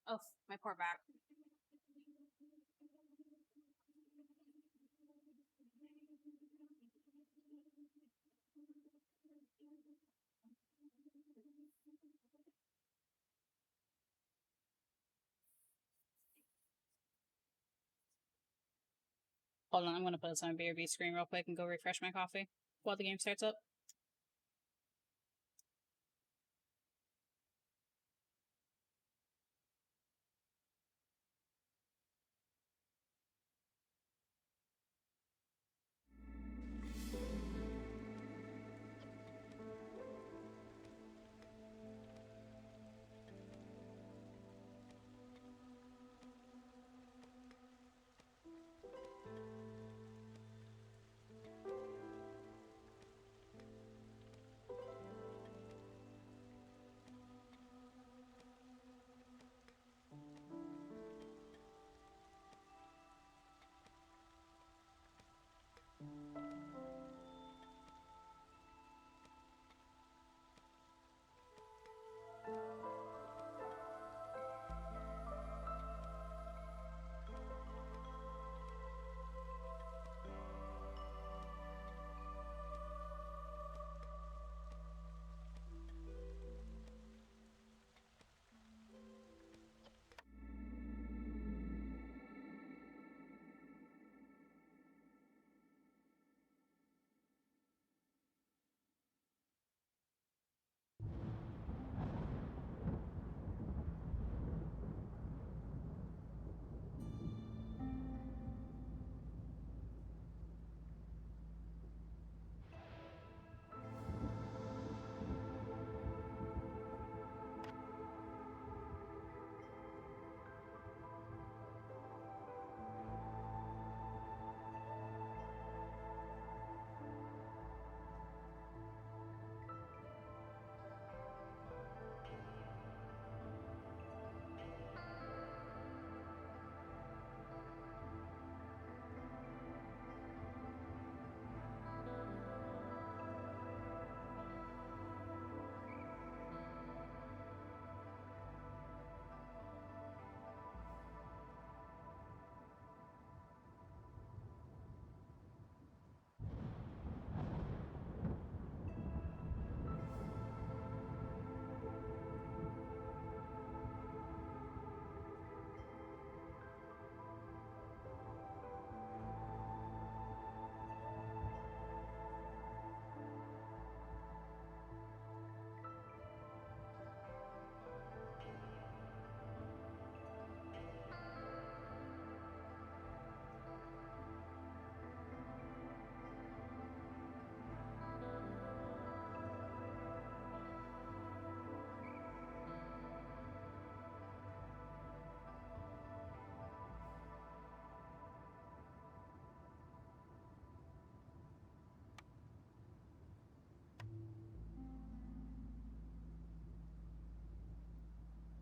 Oh, my poor back. Hold on, I'm gonna put this on BRB screen real quick and go refresh my coffee while the game starts up.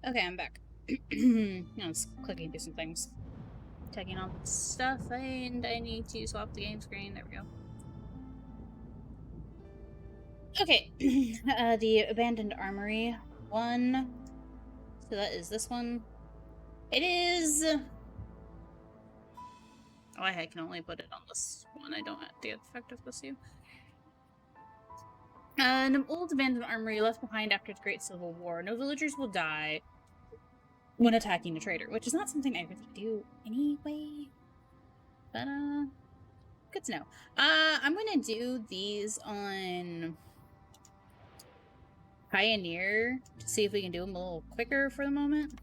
Okay, I'm back. I was clicking through some things. Checking all the stuff, and I need to swap the game screen. There we go. Okay, the abandoned armory 1. So that is this one. It is. Oh, I can only put it on this one. I don't have the effective this you. An old abandoned armory left behind after the Great Civil War. No villagers will die when attacking a trader, which is not something I really do anyway. But good to know. I'm gonna do these on Pioneer to see if we can do them a little quicker for the moment.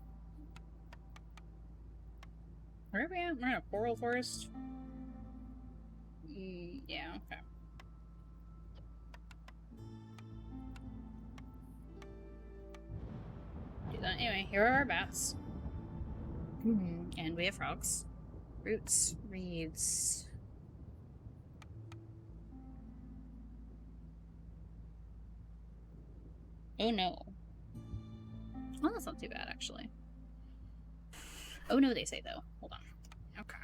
Where are we at? We're in a coral forest. Yeah, okay. Do that. Anyway, here are our bats. And we have frogs. Roots, reeds. Oh no. Oh, that's not too bad, actually. Oh no, they say, though. Hold on. Okay.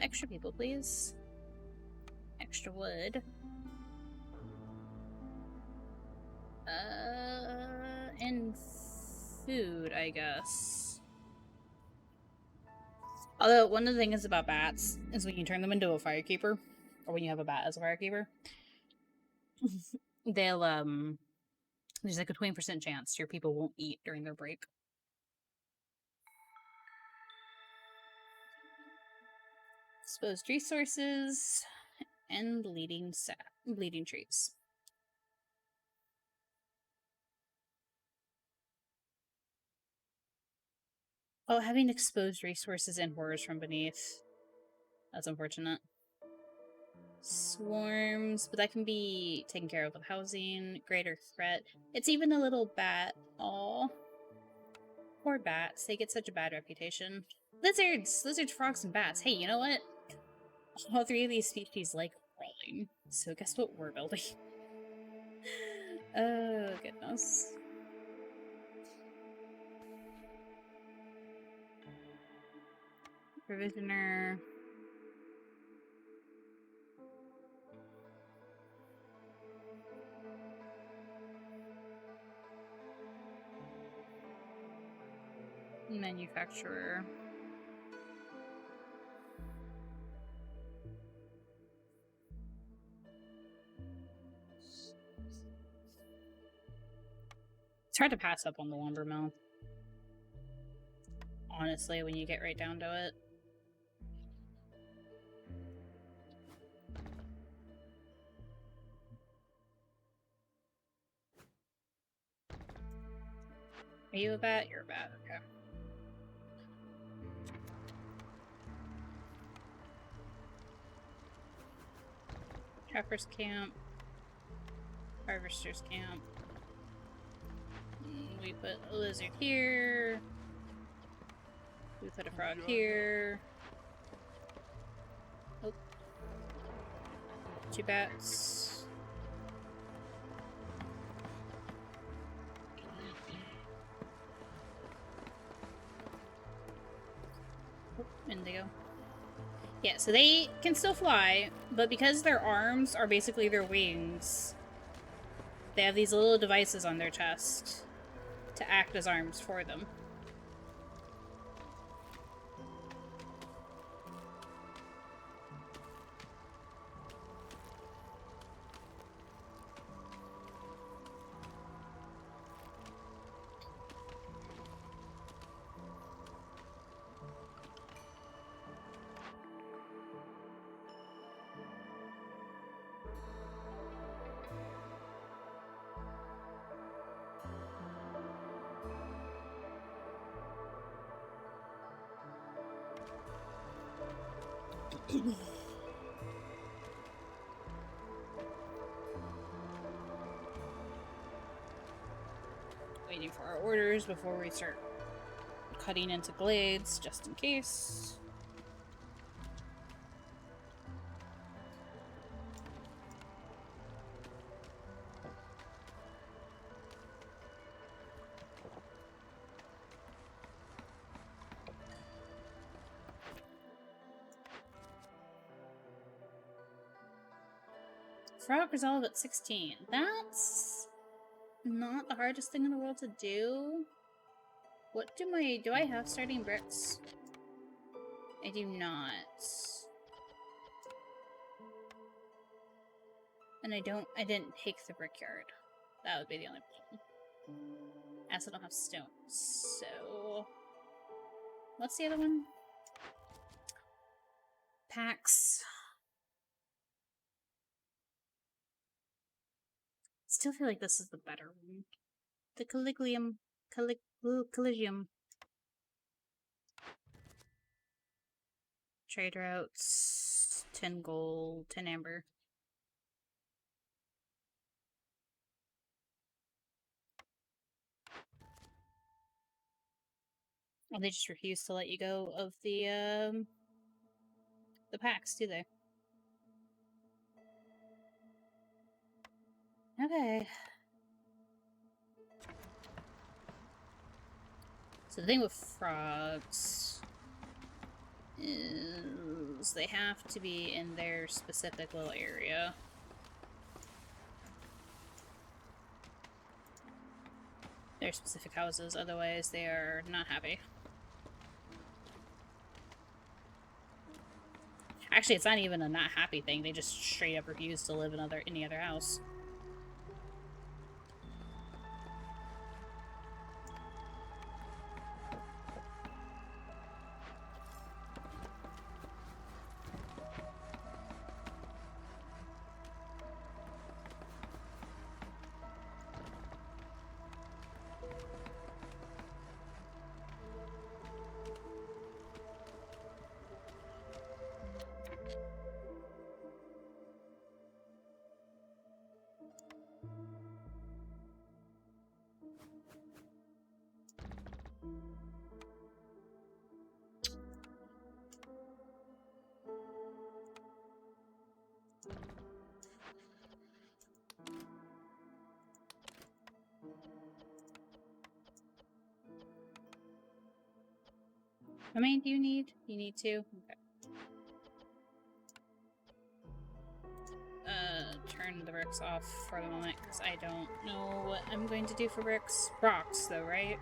Extra people, please. Extra wood. And food, I guess. Although, one of the things about bats is when you turn them into a firekeeper, or when you have a bat as a firekeeper, they'll, there's like a 20% chance your people won't eat during their break. Exposed resources and bleeding trees. Oh, having exposed resources and horrors from beneath. That's unfortunate. Swarms, but that can be taken care of with housing. Greater threat. It's even a little bat. Aw. Poor bats. They get such a bad reputation. Lizards! Lizards, frogs, and bats. Hey, you know what? All 3 of these species like crawling. So guess what we're building? Oh, goodness. Provisioner. Manufacturer. It's hard to pass up on the lumber mill. Honestly, when you get right down to it. Are you a bat? You're a bat, okay. Trapper's camp. Harvester's camp. We put a lizard here. We put a frog here. Oh. 2 bats. Oh, indigo. Yeah, so they can still fly, but because their arms are basically their wings, they have these little devices on their chest to act as arms for them. Waiting for our orders before we start cutting into glades, just in case. Frog resolve at 16. That's not the hardest thing in the world to do. What do I have starting bricks? I do not. And I didn't take the brickyard. That would be the only problem. As I don't have stone. So what's the other one? Packs. Still feel like this is the better one. The Collegium. Trade routes. 10 gold, 10 amber. Oh, they just refuse to let you go of the packs, do they? Okay. So the thing with frogs is they have to be in their specific little area. Their specific houses, otherwise they are not happy. Actually, it's not even a not happy thing, they just straight up refuse to live in any other house. How many do you need? You need 2? Okay. Turn the bricks off for the moment, because I don't know what I'm going to do for bricks. Rocks, though, right?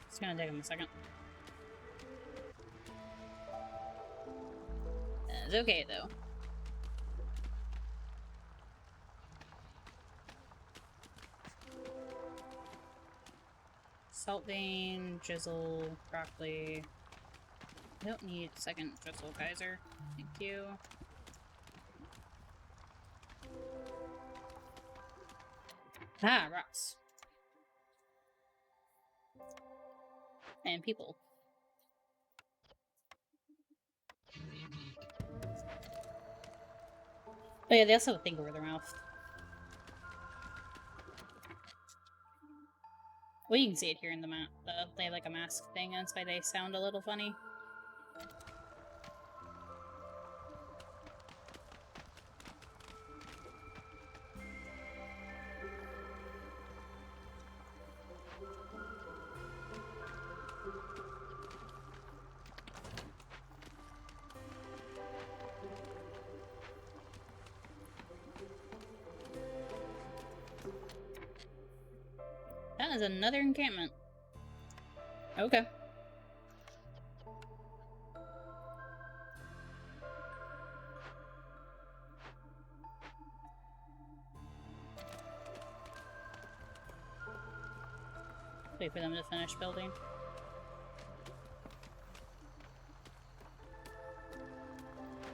It's gonna take him a second. It's okay, though. Salt vein, drizzle, broccoli. I don't need second drizzle geyser. Thank you. Ah, rocks. And people. Oh yeah, they also have a thing over their mouth. Well, you can see it here in the map. They have like a mask thing, and that's why they sound a little funny. That is another encampment. Okay. Wait for them to finish building.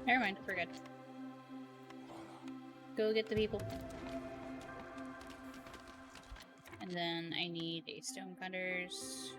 Never mind, we're good. Go get the people. And then I need a stone cutters.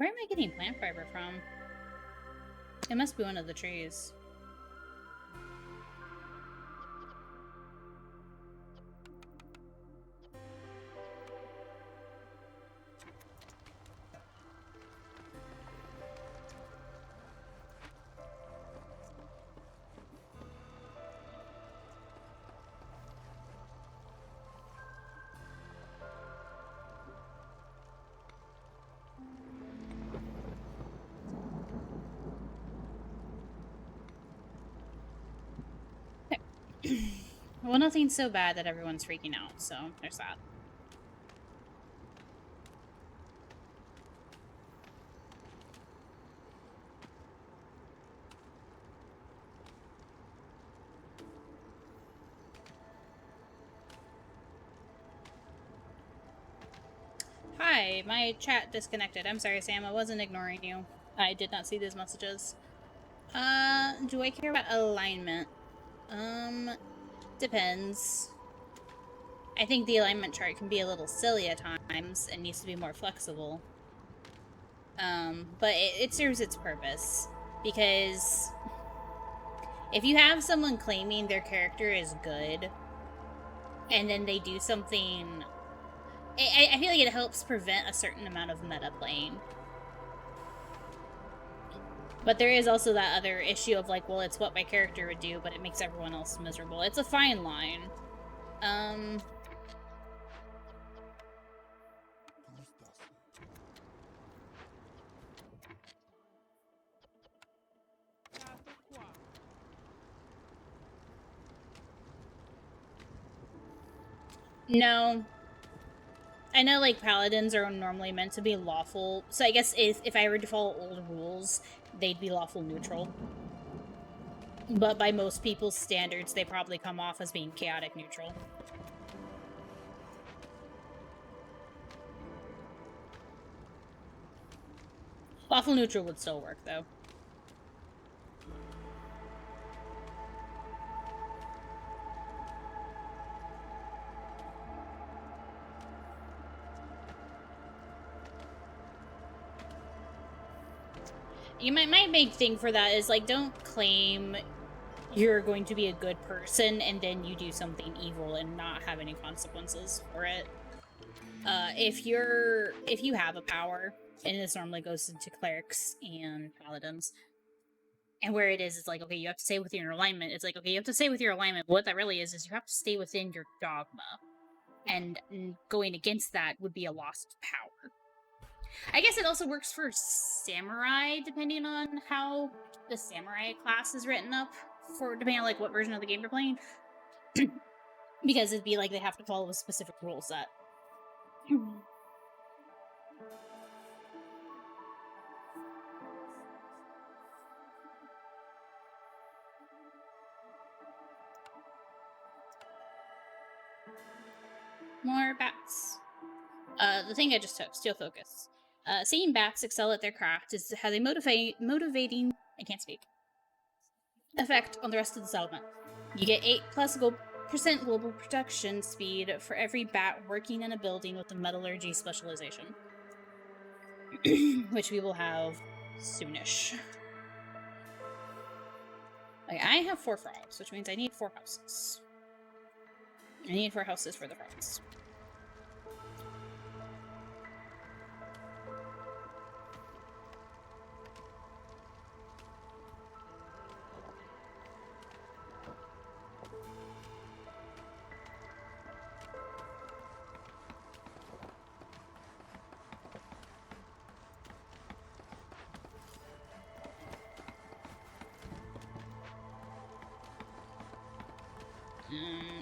Where am I getting plant fiber from? It must be one of the trees. Well, nothing's so bad that everyone's freaking out, so there's that. Hi, my chat disconnected. I'm sorry, Sam. I wasn't ignoring you. I did not see these messages. Do I care about alignment? Depends. I think the alignment chart can be a little silly at times and needs to be more flexible. But it serves its purpose. Because if you have someone claiming their character is good, and then they do something... I feel like it helps prevent a certain amount of meta playing. But there is also that other issue of like, well, it's what my character would do, but it makes everyone else miserable. It's a fine line. No. I know, like, paladins are normally meant to be lawful, so I guess if I were to follow old rules, they'd be lawful neutral. But by most people's standards, they probably come off as being chaotic neutral. Lawful neutral would still work, though. My big thing for that is, like, don't claim you're going to be a good person and then you do something evil and not have any consequences for it. If you have a power, and this normally goes into clerics and paladins, and where it is, it's like, okay, you have to stay within your alignment. It's like, okay, you have to stay with your alignment. What that really is you have to stay within your dogma. And going against that would be a lost power. I guess it also works for samurai, depending on how the samurai class is written up, for depending on like what version of the game you're playing. Because it'd be like they have to follow a specific rule set. More bats. The thing I just took, Steel Focus. Seeing bats excel at their craft has a motivating, I can't speak, effect on the rest of the settlement. You get 8+ global production speed for every bat working in a building with a metallurgy specialization. Which we will have soonish. Like, I have 4 frogs, which means I need 4 houses. I need 4 houses for the frogs.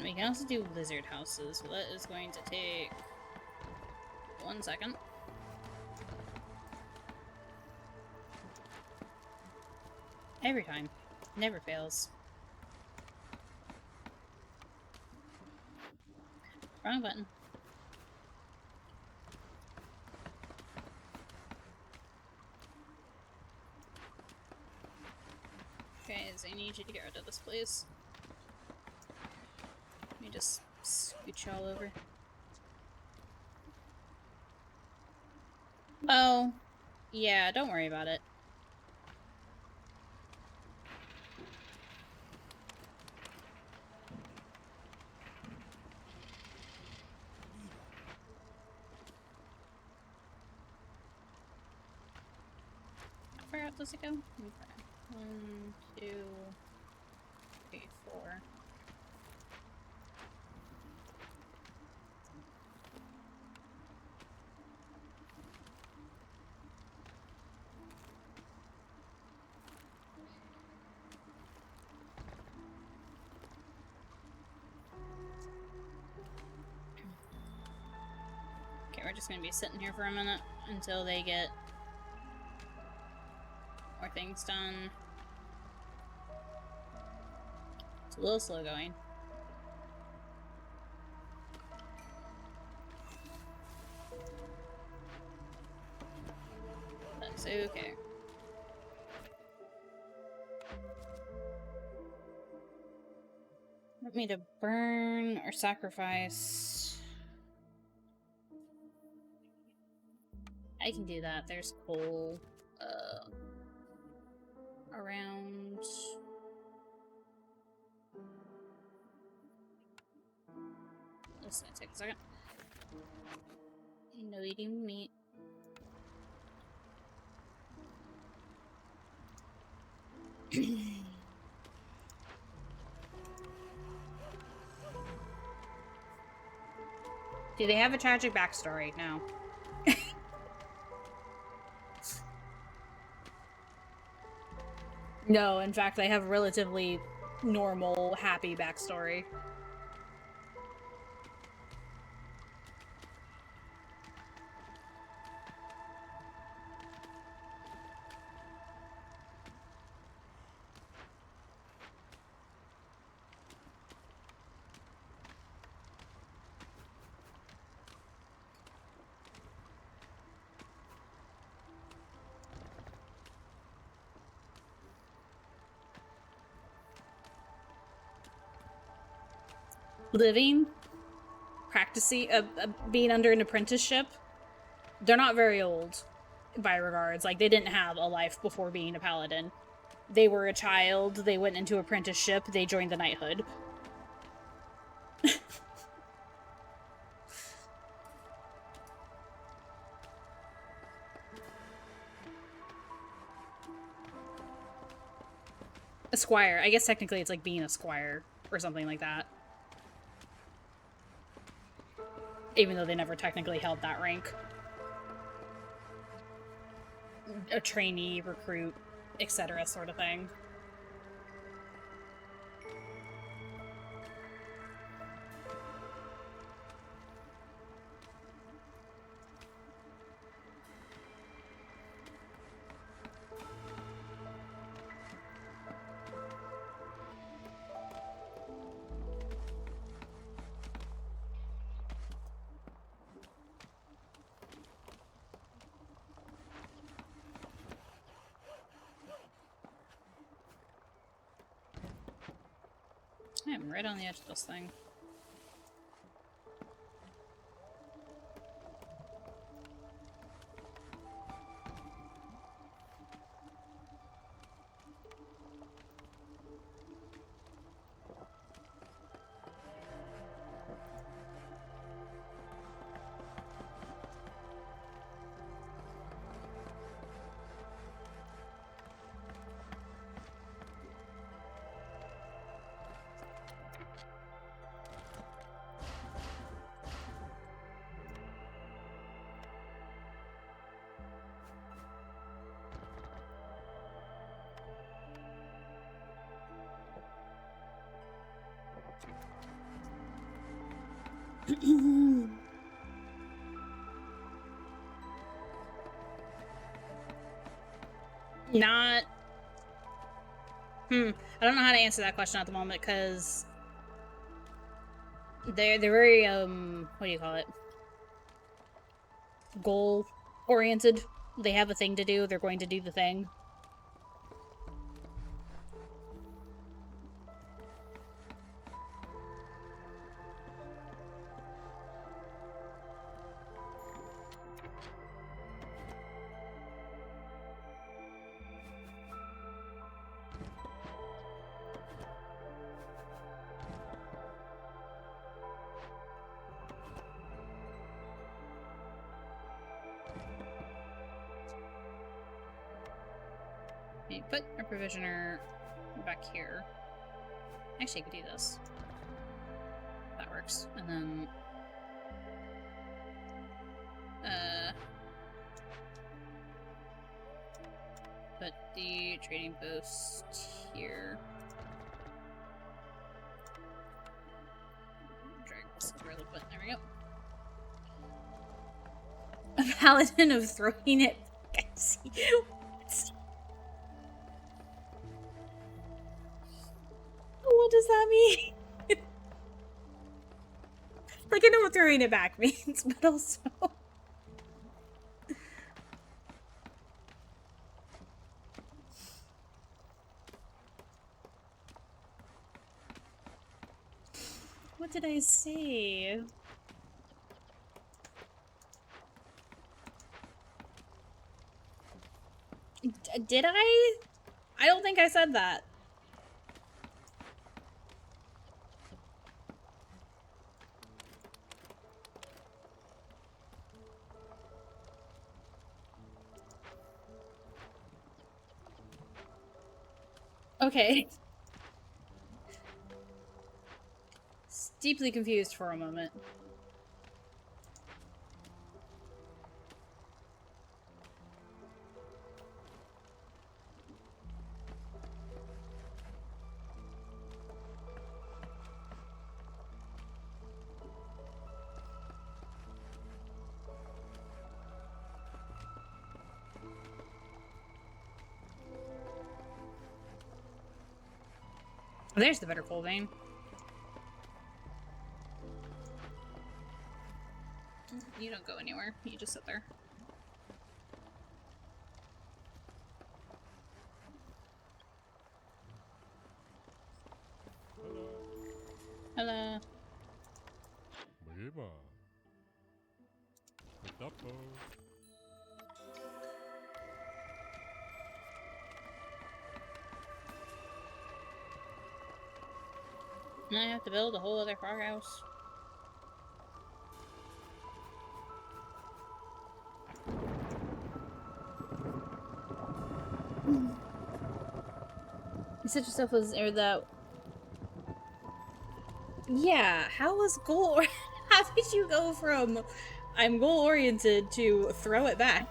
We can also do lizard houses, but that is going to take 1 second. Every time. Never fails. Wrong button. Okay, I need you to get rid of this, please. Let me just scooch all over. Oh. Yeah, don't worry about it. How far out does it go? Okay. 1, 2, 3, 4. Okay, we're just gonna be sitting here for a minute until they get more things done. It's a little slow going. That's okay. Want me to burn or sacrifice? I can do that. There's coal around. This is gonna take a second. No eating meat. Do they have a tragic backstory? No. No, in fact, they have a relatively normal, happy backstory. Living, practicing, being under an apprenticeship, they're not very old by regards. Like, they didn't have a life before being a paladin. They were a child, they went into apprenticeship, they joined the knighthood. A squire. I guess technically it's like being a squire or something like that. Even though they never technically held that rank. A trainee, recruit, etc. sort of thing. I am right on the edge of this thing. Not... I don't know how to answer that question at the moment, because they're very, what do you call it? Goal-oriented. They have a thing to do, they're going to do the thing. put our provisioner back here. Actually, I could do this. That works. And then... put the trading post here. Drag this over a little bit. There we go. A paladin of throwing it back. I see. What does that mean? Like, I know what throwing it back means, but also... What did I say? Did I? I don't think I said that. Okay. Deeply confused for a moment. Oh, there's the better coal vein. You don't go anywhere. You just sit there. Hello. Viva. Tapo. Now I have to build a whole other farmhouse. You said yourself was or that. Yeah, how was goal? How did you go from I'm goal oriented to throw it back?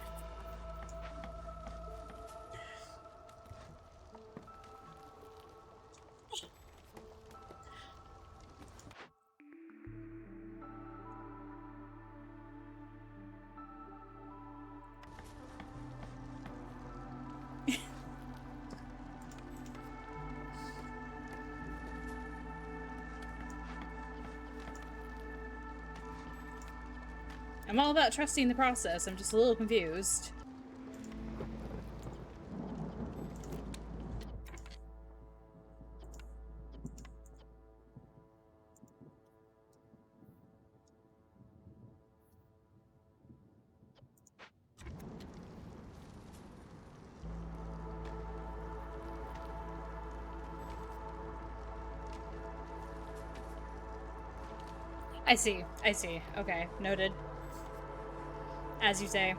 I'm all about trusting the process. I'm just a little confused. I see. I see. Okay. Noted. As you say.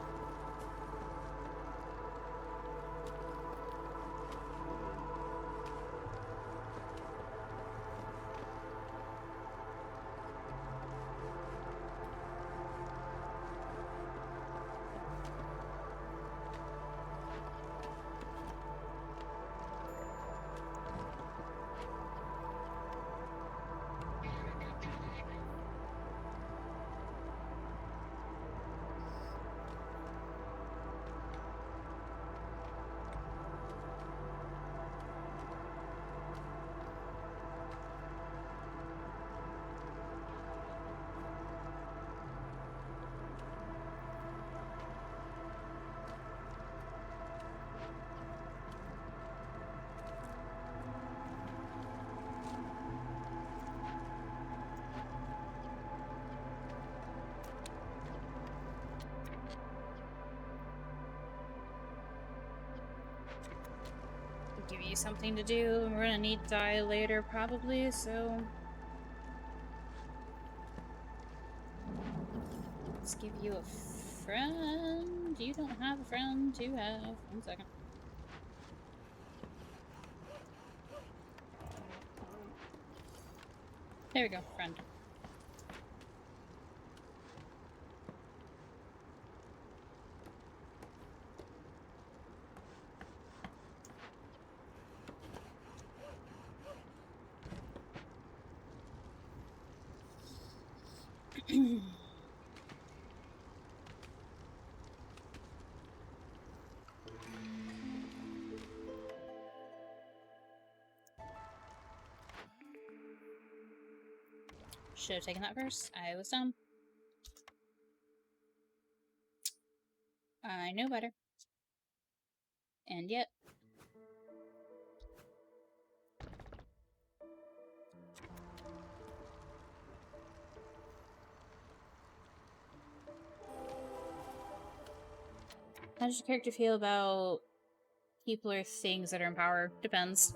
Give you something to do. We're gonna need to die later, probably, so... Let's give you a friend. You don't have a friend to have. 1 second. There we go, friend. Should have taken that first. I was dumb. I know better. And yet. How does your character feel about people or things that are in power? Depends.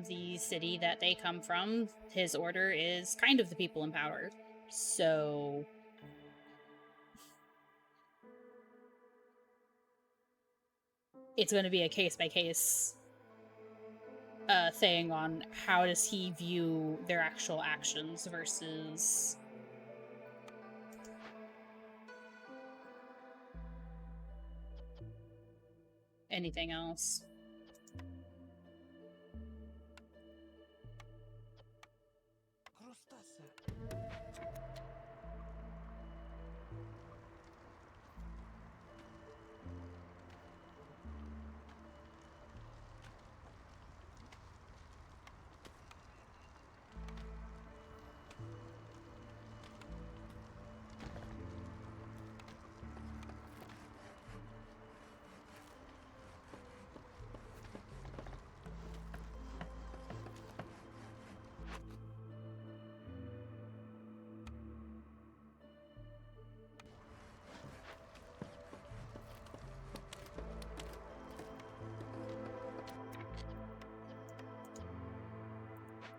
The city that they come from, his order is kind of the people in power. So it's going to be a case-by-case thing on how does he view their actual actions versus anything else.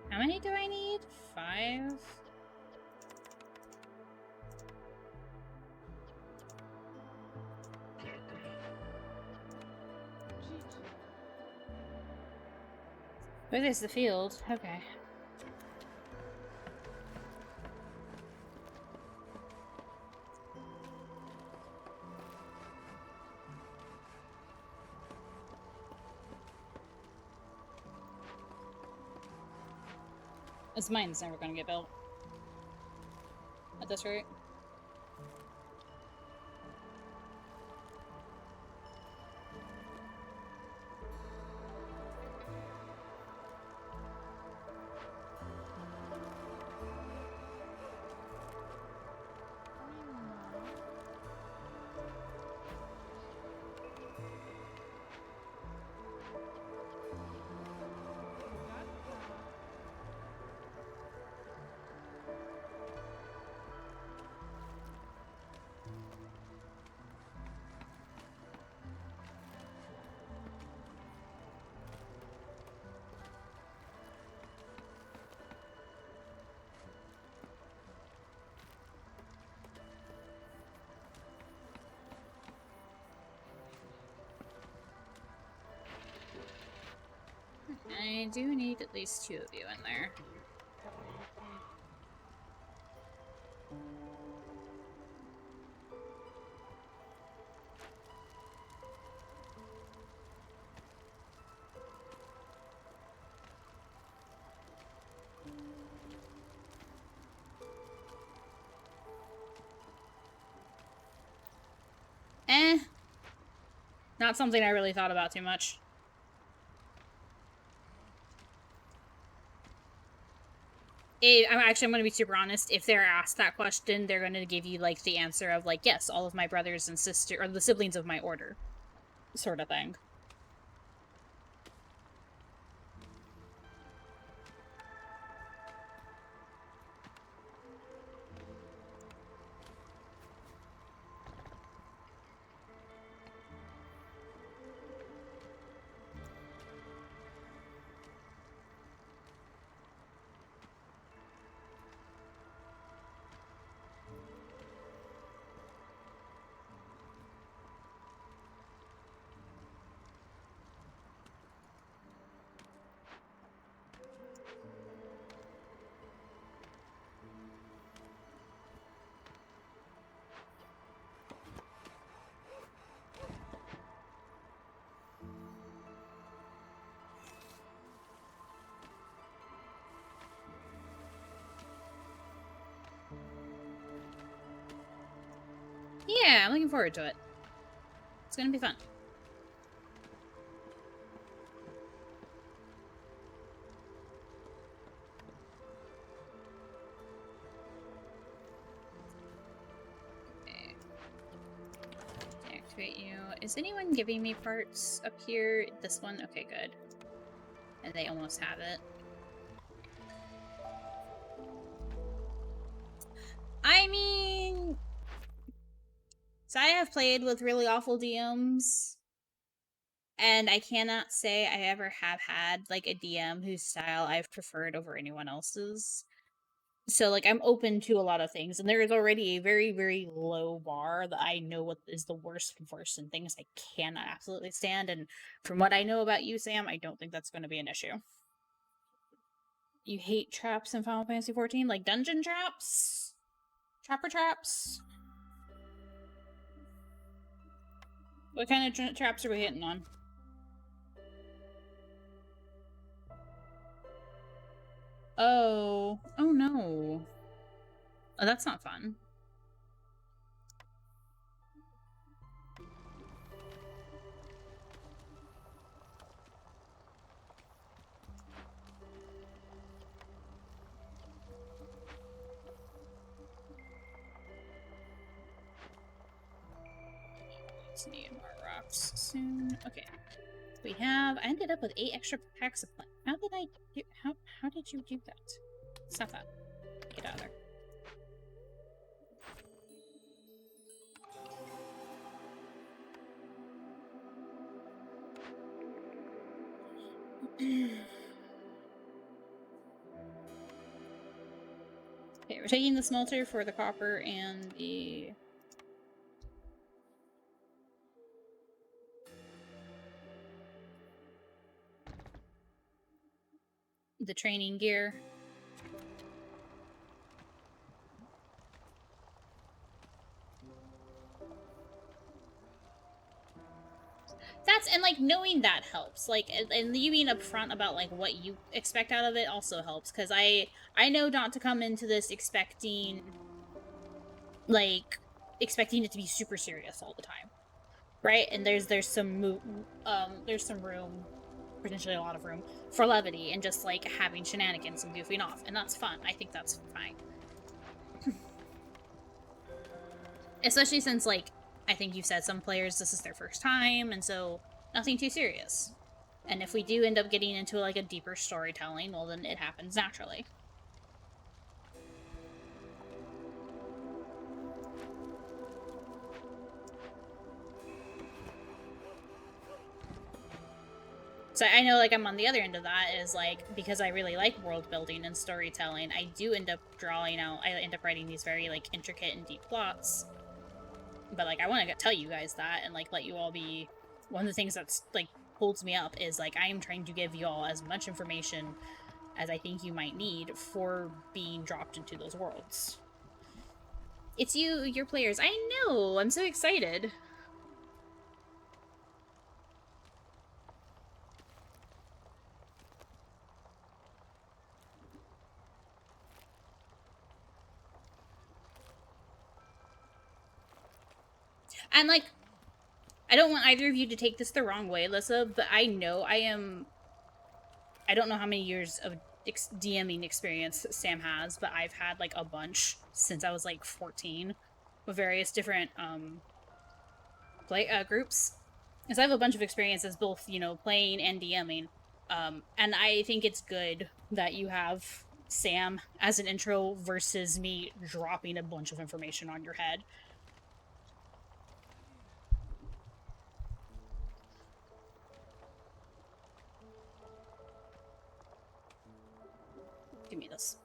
How many do I need? 5? Oh, there's the field. Okay. This mine's never gonna get built. At this rate. I do need at least 2 of you in there. Not something I really thought about too much. I'm going to be super honest. If they're asked that question, they're going to give you, like, the answer of, like, yes, all of my brothers and sisters, or the siblings of my order, sort of thing. Yeah, I'm looking forward to it. It's gonna be fun. Okay. Deactivate you. Is anyone giving me parts up here? This one? Okay, good. And they almost have it. I mean... So I have played with really awful DMs. And I cannot say I ever have had, like, a DM whose style I've preferred over anyone else's. So, like, I'm open to a lot of things, and there is already a very, very low bar that I know what is the worst and things I cannot absolutely stand, and from what I know about you, Sam, I don't think that's going to be an issue. You hate traps in Final Fantasy XIV? Like dungeon traps? Trapper traps? What kind of traps are we hitting on? Oh. Oh no. Oh, that's not fun. Let's need more rocks soon. Okay. We have... I ended up with 8 extra packs of plant. How did I do... How did you do that? Stop that. Get out of there. Okay, we're taking the smelter for the copper and the... the training gear. That's... and, like, knowing that helps. Like, and you being upfront about, like, what you expect out of it also helps. Because I know not to come into this expecting... like, expecting it to be super serious all the time. Right? And there's some room, potentially a lot of room, for levity and just, like, having shenanigans and goofing off. And that's fun. I think that's fine. Especially since, like, I think you've said some players, this is their first time, and so nothing too serious. And if we do end up getting into, like, a deeper storytelling, well, then it happens naturally. So I know, like, I'm on the other end of that, is, like, because I really like world building and storytelling, I do end up writing these very, like, intricate and deep plots. But, like, I want to tell you guys that and, like, let you all be... one of the things that's, like, holds me up is, like, I am trying to give you all as much information as I think you might need for being dropped into those worlds. It's you, your players. I know! I'm so excited. And, like, I don't want either of you to take this the wrong way, Alyssa, but I know I am... I don't know how many years of DMing experience Sam has, but I've had, like, a bunch since I was, like, 14 with various different groups. Because I have a bunch of experiences both, you know, playing and DMing. And I think it's good that you have Sam as an intro versus me dropping a bunch of information on your head. Give me this.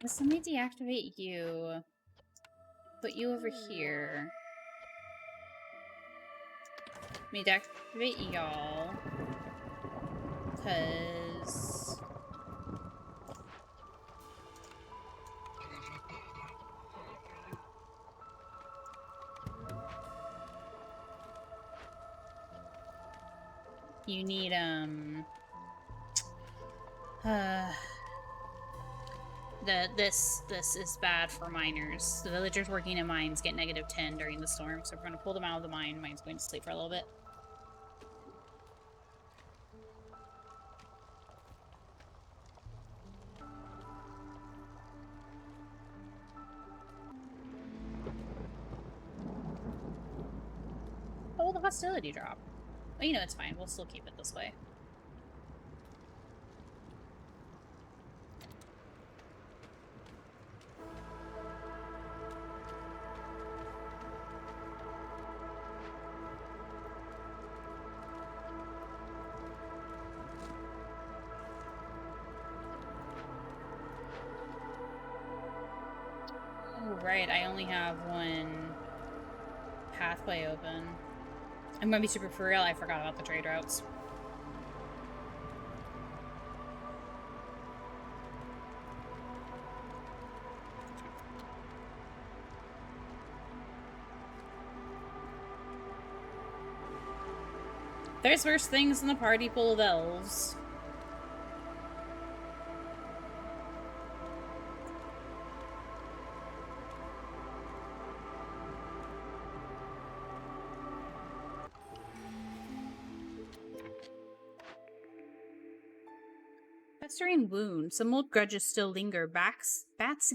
Let's let me deactivate you. Put you over here. Let me deactivate y'all. Because... you need, this is bad for miners. The villagers working in mines get -10 during the storm, so we're going to pull them out of the mine. Mine's going to sleep for a little bit. Oh, the hostility drop. Well, you know, it's fine. We'll still keep it this way. Right, I only have one pathway open. I'm gonna be super for real, I forgot about the trade routes. There's worse things than the party full of elves. Festering wound. Some old grudges still linger. Bats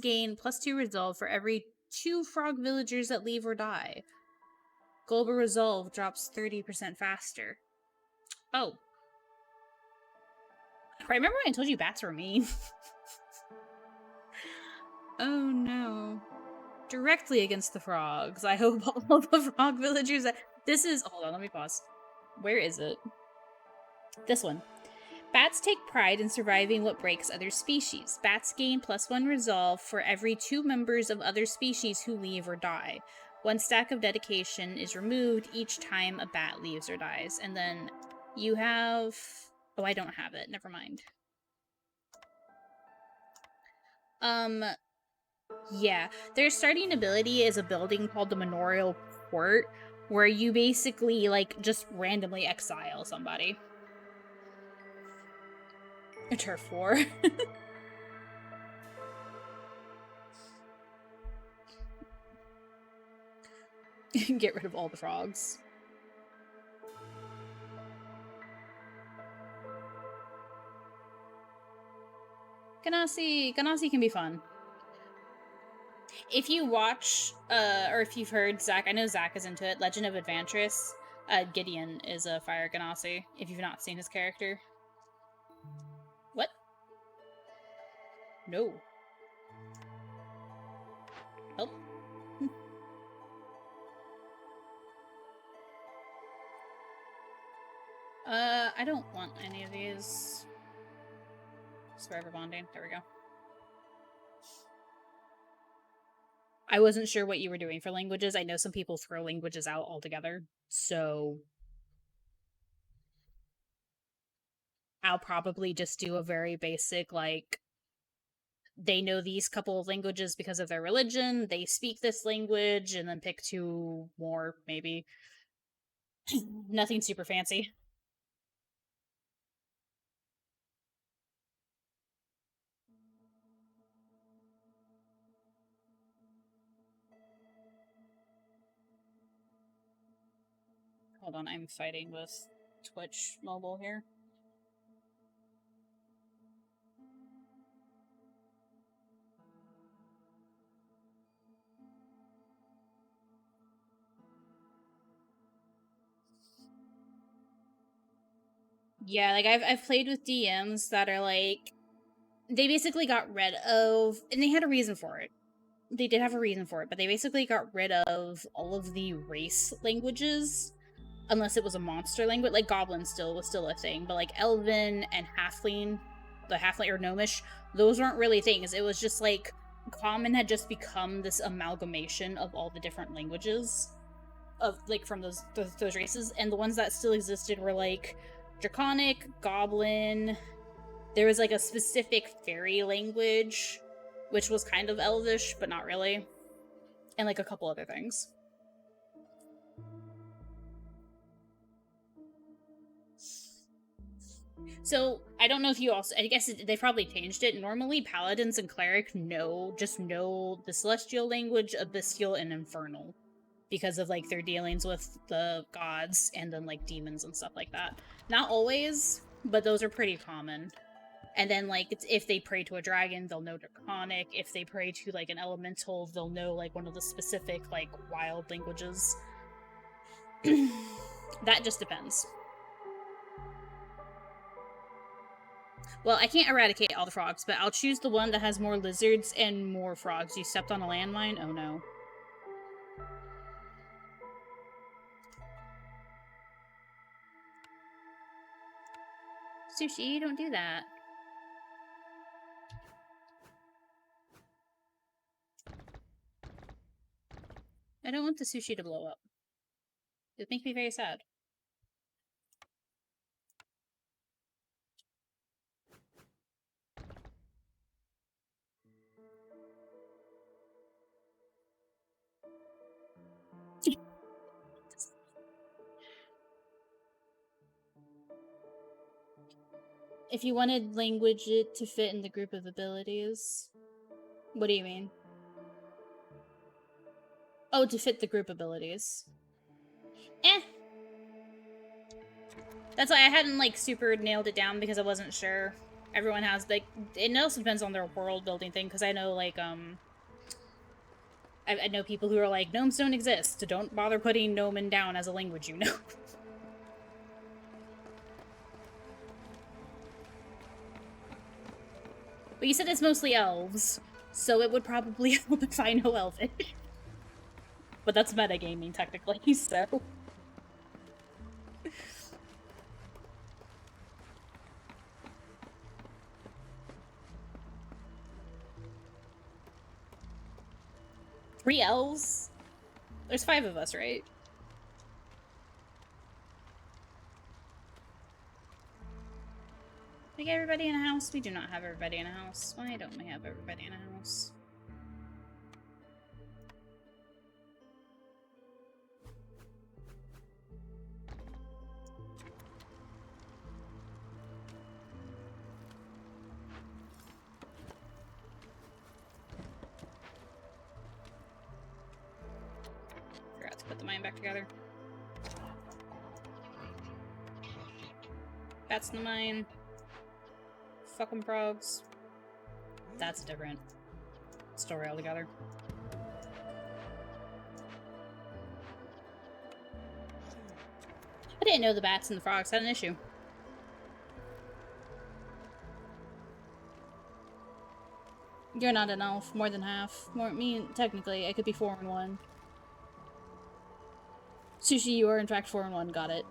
gain +2 resolve for every 2 frog villagers that leave or die. Global resolve drops 30% faster. Oh. Remember when I told you bats were mean? Oh no. Directly against the frogs. I hope all the frog villagers... This is... Hold on, let me pause. Where is it? This one. Bats take pride in surviving what breaks other species. Bats gain +1 resolve for every 2 members of other species who leave or die. 1 stack of dedication is removed each time a bat leaves or dies. And then you have... Oh, I don't have it. Never mind. Yeah. Their starting ability is a building called the Manorial Court, where you basically, like, just randomly exile somebody. A turf war. Get rid of all the frogs. Ganassi can be fun. If you watch, or if you've heard Zach, I know Zach is into it, Legend of Advantris, Gideon is a fire Ganassi, if you've not seen his character. What? No. Help. I don't want any of these. Survivor bonding. There we go. I wasn't sure what you were doing for languages. I know some people throw languages out altogether, so I'll probably just do a very basic, like, they know these couple of languages because of their religion, they speak this language, and then pick 2 more, maybe. Nothing super fancy. Hold on, I'm fighting with Twitch mobile here. Yeah, like, I've played with DMs that are like, they basically got rid of, and they had a reason for it. They did have a reason for it, but they basically got rid of all of the race languages, unless it was a monster language. Like, Goblin was still a thing, but like Elven and Halfling, the Halfling or Gnomish, those weren't really things. It was just like Common had just become this amalgamation of all the different languages of like from those races, and the ones that still existed were like Draconic, Goblin. There was like a specific fairy language, which was kind of Elvish, but not really, and like a couple other things. So, I don't know if you also... I guess they probably changed it. Normally, paladins and clerics just know the celestial language, abyssal, and infernal. Because of, like, their dealings with the gods and then, like, demons and stuff like that. Not always, but those are pretty common. And then, like, if they pray to a dragon, they'll know Draconic. If they pray to, like, an elemental, they'll know, like, one of the specific, like, wild languages. That just depends. Well, I can't eradicate all the frogs, but I'll choose the one that has more lizards and more frogs. You stepped on a landmine? Oh no. Sushi, don't do that. I don't want the sushi to blow up. It would make me very sad. If you wanted language to fit in the group of abilities... What do you mean? Oh, to fit the group abilities. That's why I hadn't, like, super nailed it down because I wasn't sure. Everyone has, like... It also depends on their world building thing, because I know, like, I know people who are like, gnomes don't exist, so don't bother putting Gnomen down as a language, you know. But you said it's mostly elves, so it would probably help if I know Elvish. But that's metagaming, technically, so... Three elves? There's 5 of us, right? We get everybody in a house? We do not have everybody in a house. Why don't we have everybody in a house? Forgot to put the mine back together. That's the mine. Fucking frogs. That's a different story altogether. I didn't know the bats and the frogs had an issue. You're not an elf. More than half. Technically, I could be 4 and 1. Sushi, you are in fact 4 and 1. Got it.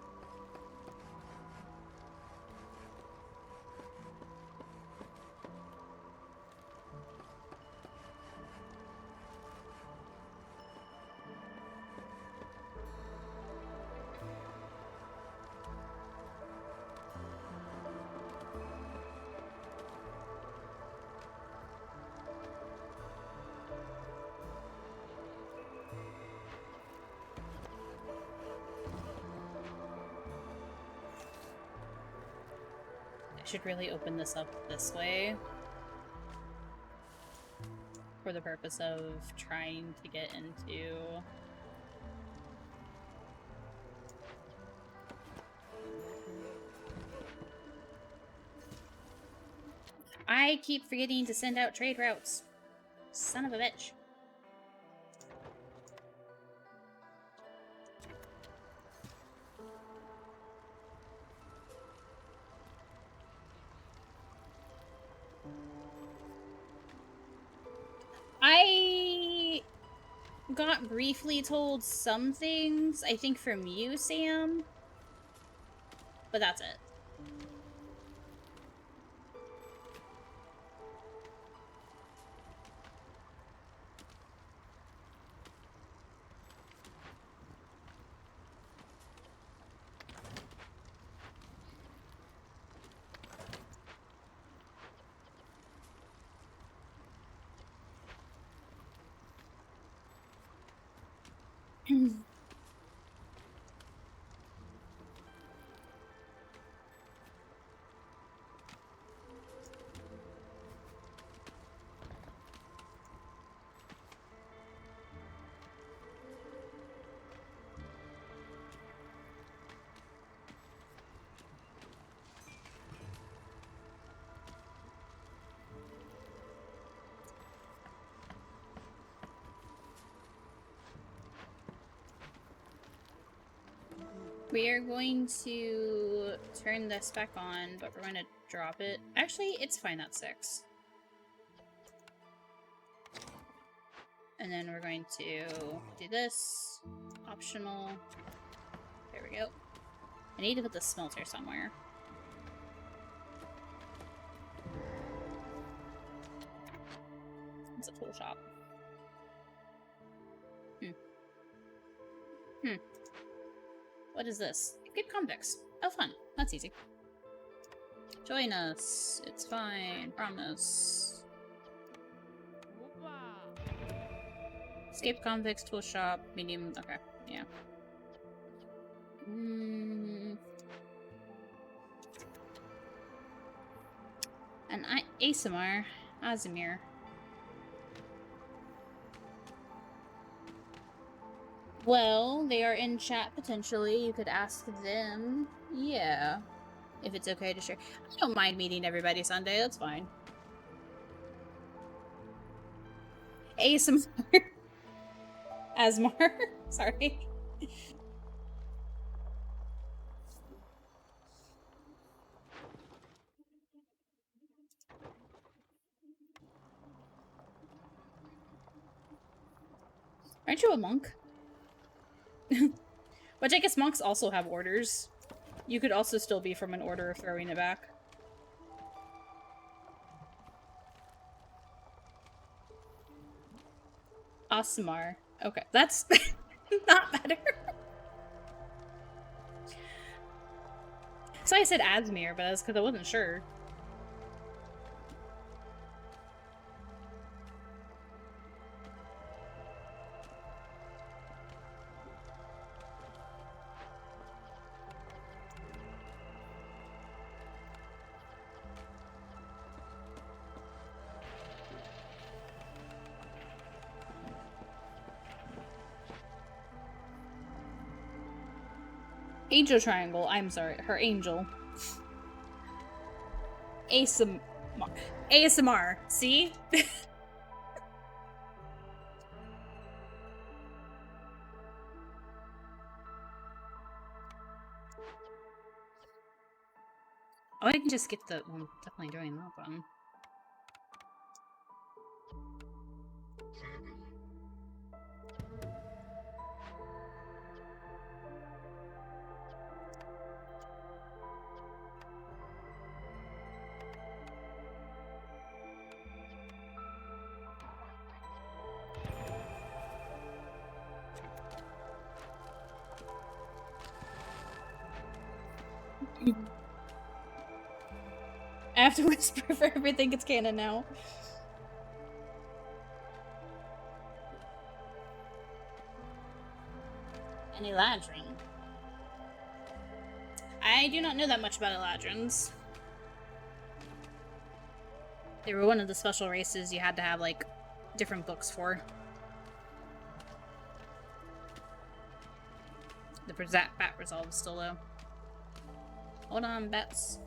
Should really open this up this way for the purpose of trying to get into... I keep forgetting to send out trade routes. Son of a bitch. I got briefly told some things, I think from you, Sam. But that's it. We are going to turn this back on, but we're going to drop it. Actually, it's fine at 6. And then we're going to do this. Optional. There we go. I need to put the smelter somewhere. It's a tool shop. What is this? Good convicts. Oh, fun. That's easy. Join us. It's fine. Promise. Escape convicts, tool shop, medium. Okay, yeah. And Aasimar. Aasimar. Well, they are in chat potentially. You could ask them. Yeah. If it's okay to share. I don't mind meeting everybody Sunday. That's fine. Aasimar. Asmar. Sorry. Aren't you a monk? Which I guess monks also have orders. You could also still be from an order of throwing it back. Aasimar. Okay, that's not better. So I said Asmir, but that's because I wasn't sure. Angel Triangle. I'm sorry. Her angel. ASMR. ASMR. See? Oh, I can just get the... Well, I'm definitely doing that one. I have to whisper for everything. It's canon now. An Eladrin. I do not know that much about Eladrins. They were one of the special races you had to have, like, different books for. The bat resolve is still low. Hold on, bats.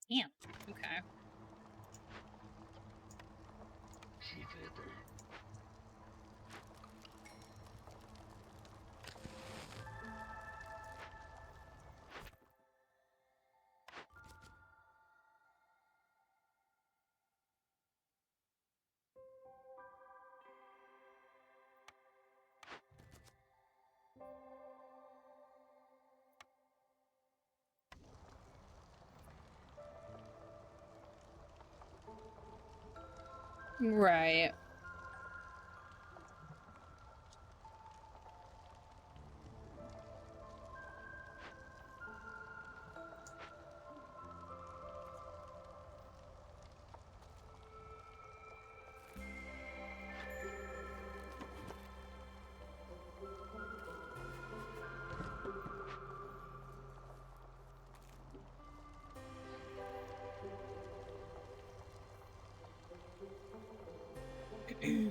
Damn. Okay. Right.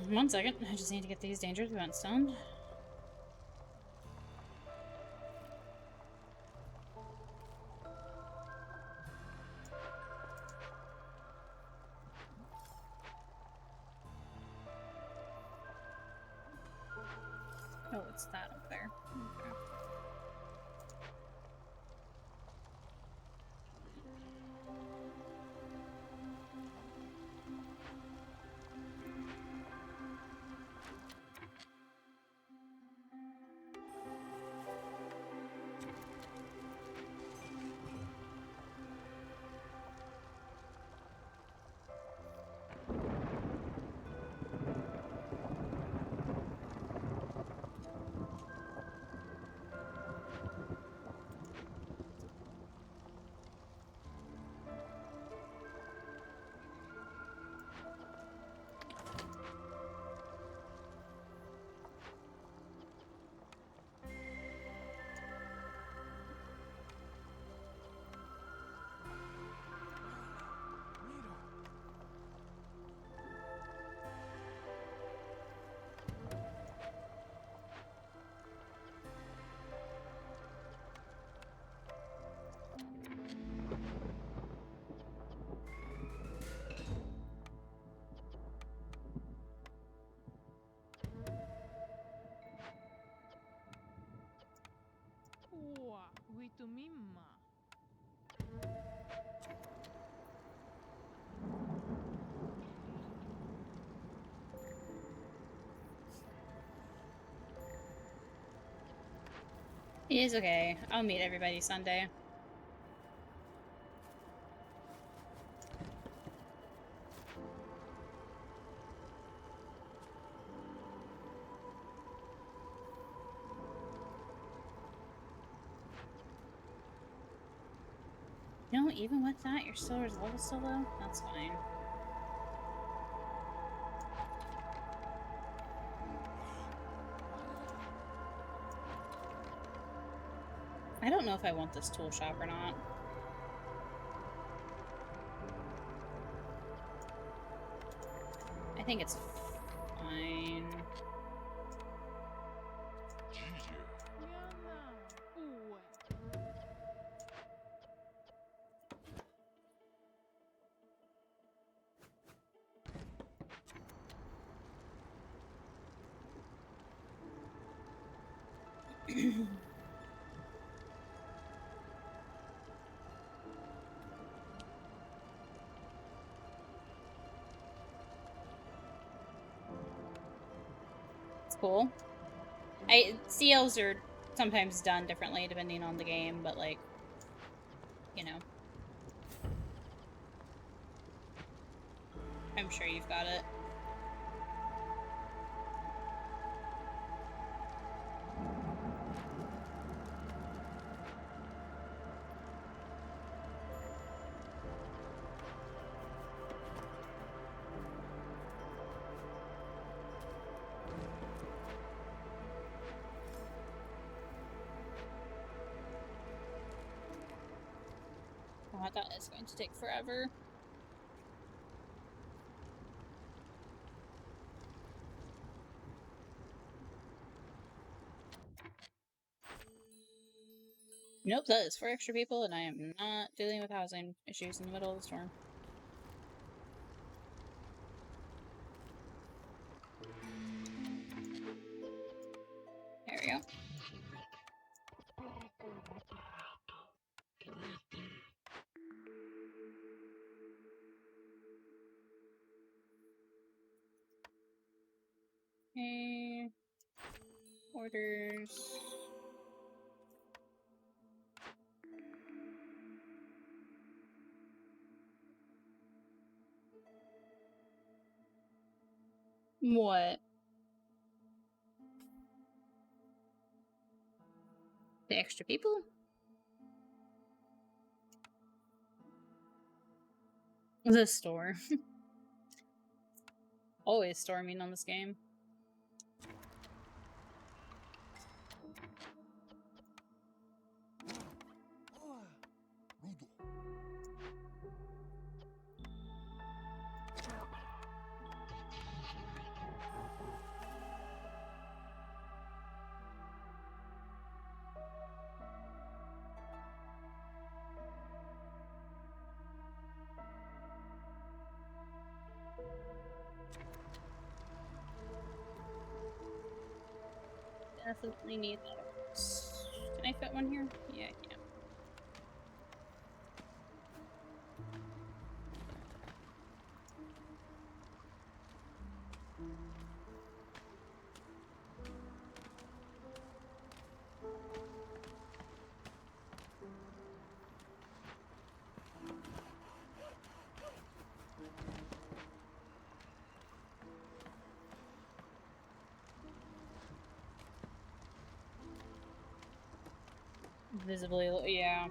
One second. I just need to get these dangerous events done. Oh, it's that up there. Okay. Ua, witu mimma. It is okay. I'll meet everybody Sunday. No, even with that, your silver's level still low? That's fine. I don't know if I want this tool shop or not. I think it's fine. Yana, uwe. It's cool. CLs are sometimes done differently depending on the game, but like, you know. I'm sure you've got it. Oh, that is going to take forever. Nope, that is for extra people, and I am not dealing with housing issues in the middle of the storm. There we go. Okay. Orders. What? The extra people? The store. Always storming on this game. Definitely need that. Can I fit one here? Yeah, I can. Visibly, yeah.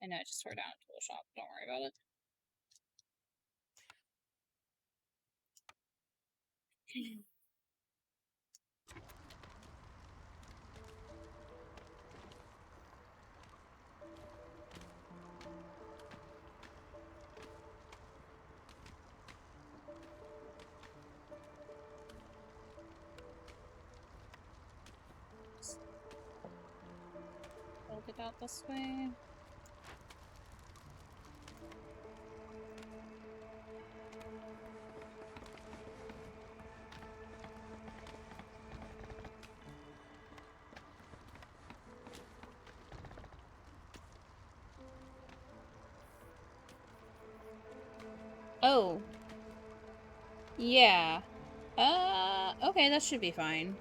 I know, I just tore down a tool shop. Don't worry about it. Build it out this way. Oh. Yeah. Okay, that should be fine.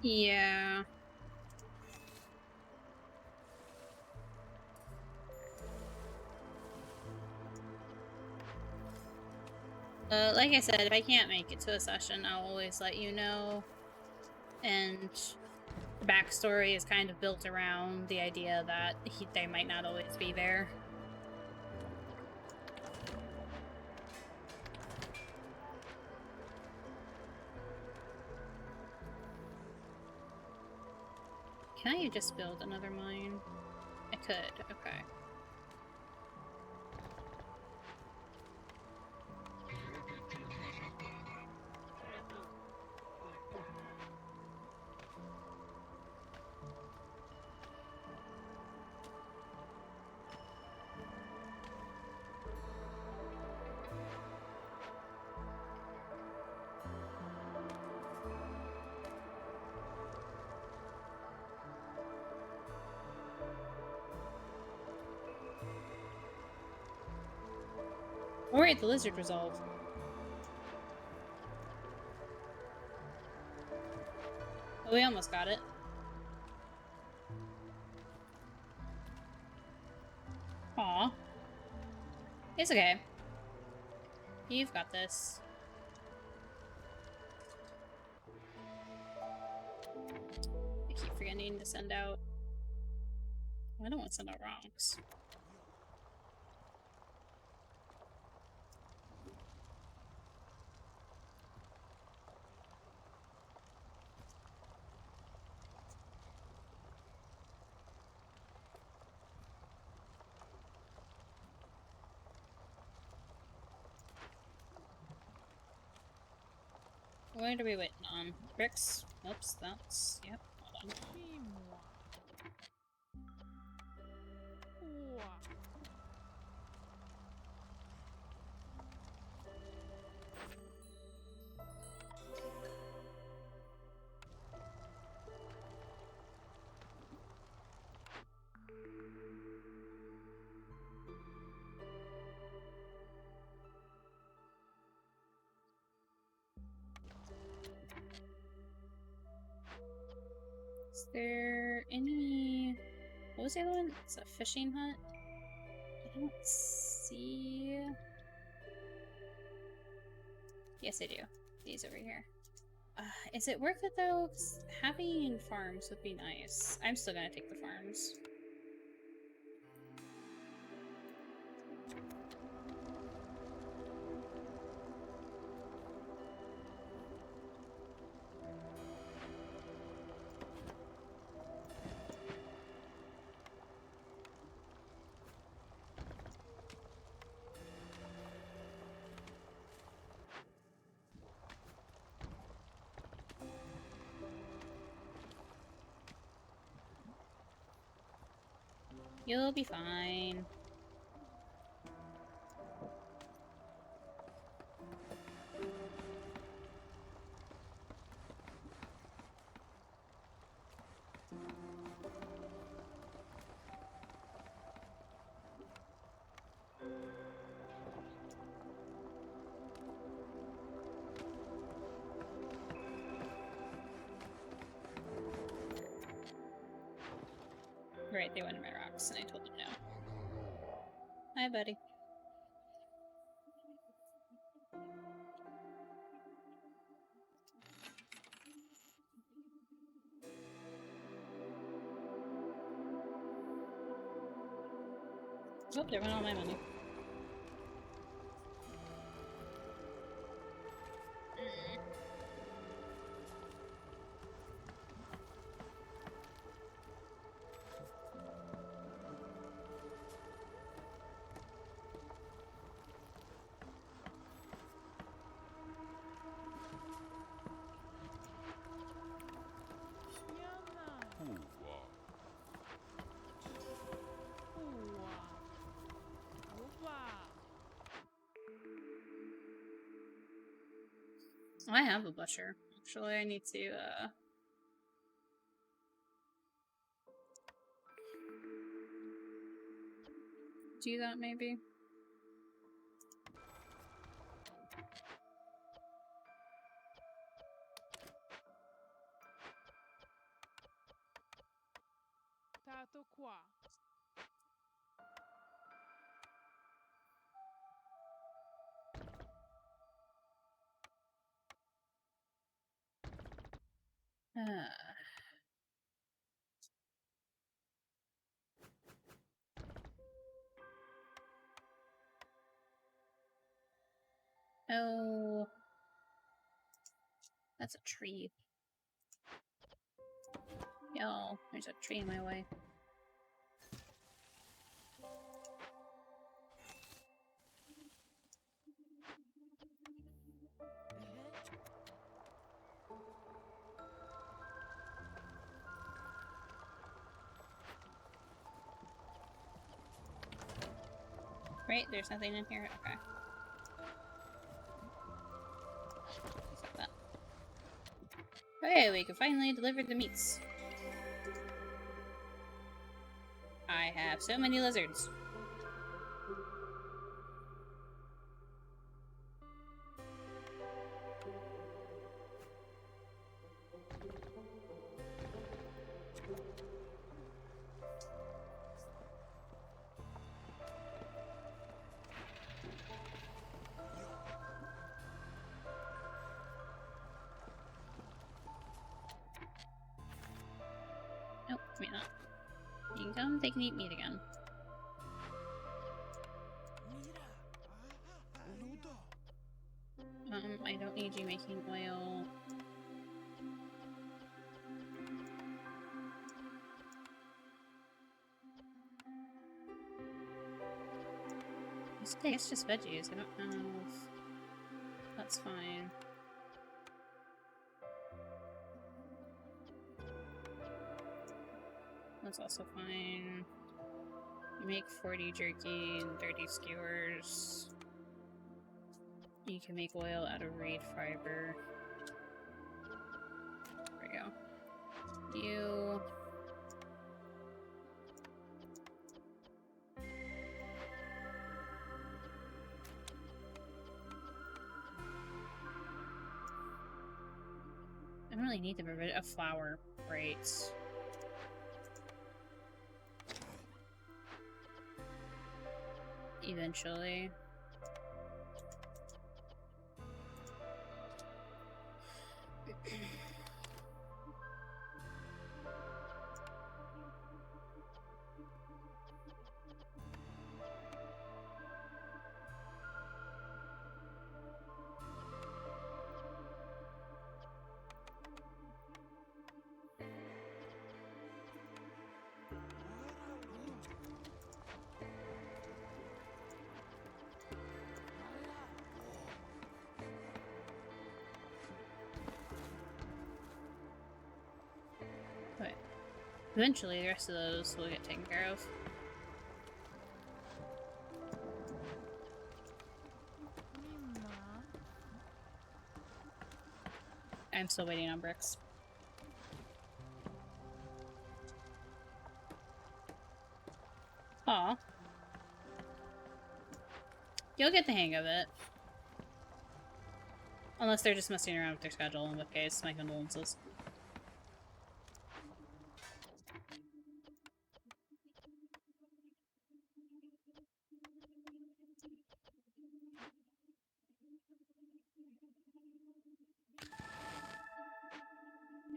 Yeah. Like I said, if I can't make it to a session, I'll always let you know. And the backstory is kind of built around the idea that they might not always be there. Can I just build another mine? I could, okay. Alright, the lizard resolved. Oh, we almost got it. Aw. It's okay. You've got this. forgetting to send out. I don't want to send out rocks. What are we waiting on? Bricks? Oops, that's... Yep, hold on. Suis-moi. Ouah. Is there any... What was the other one? It's a fishing hut? I don't see... Yes, I do. These over here. Is it worth it though? 'Cause having farms would be nice. I'm still gonna take the farms. You'll be fine. Right, they wanted my rocks, and I told them no. Hi, buddy. Oh, there went all my money. Yana. Ouah. Ouah. I have a butcher. Actually, I need to, do that, maybe? Tato quoi? Oh. That's a tree. Yo, there's a tree in my way. Right, there's nothing in here? Okay. Stop that. Okay, we can finally deliver the meats. I have so many lizards. kingdom, they can eat meat again. I don't need you making oil. It's just veggies. I don't know if that's fine. That's also fine. You make 40 jerky and 30 skewers. You can make oil out of reed fiber. There we go. You... I don't really need the bit of flour, right? Eventually. But eventually the rest of those will get taken care of. I'm still waiting on bricks. Aw. You'll get the hang of it. Unless they're just messing around with their schedule, in which case, my condolences.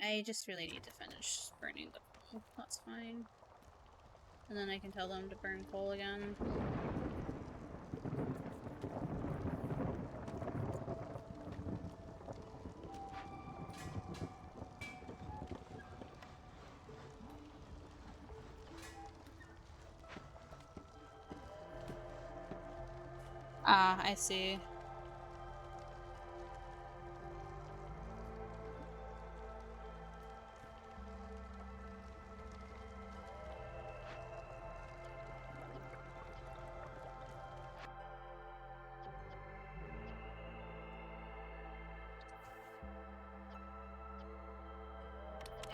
I just really need to finish burning the coal. That's fine. And then I can tell them to burn coal again. Ah, I see.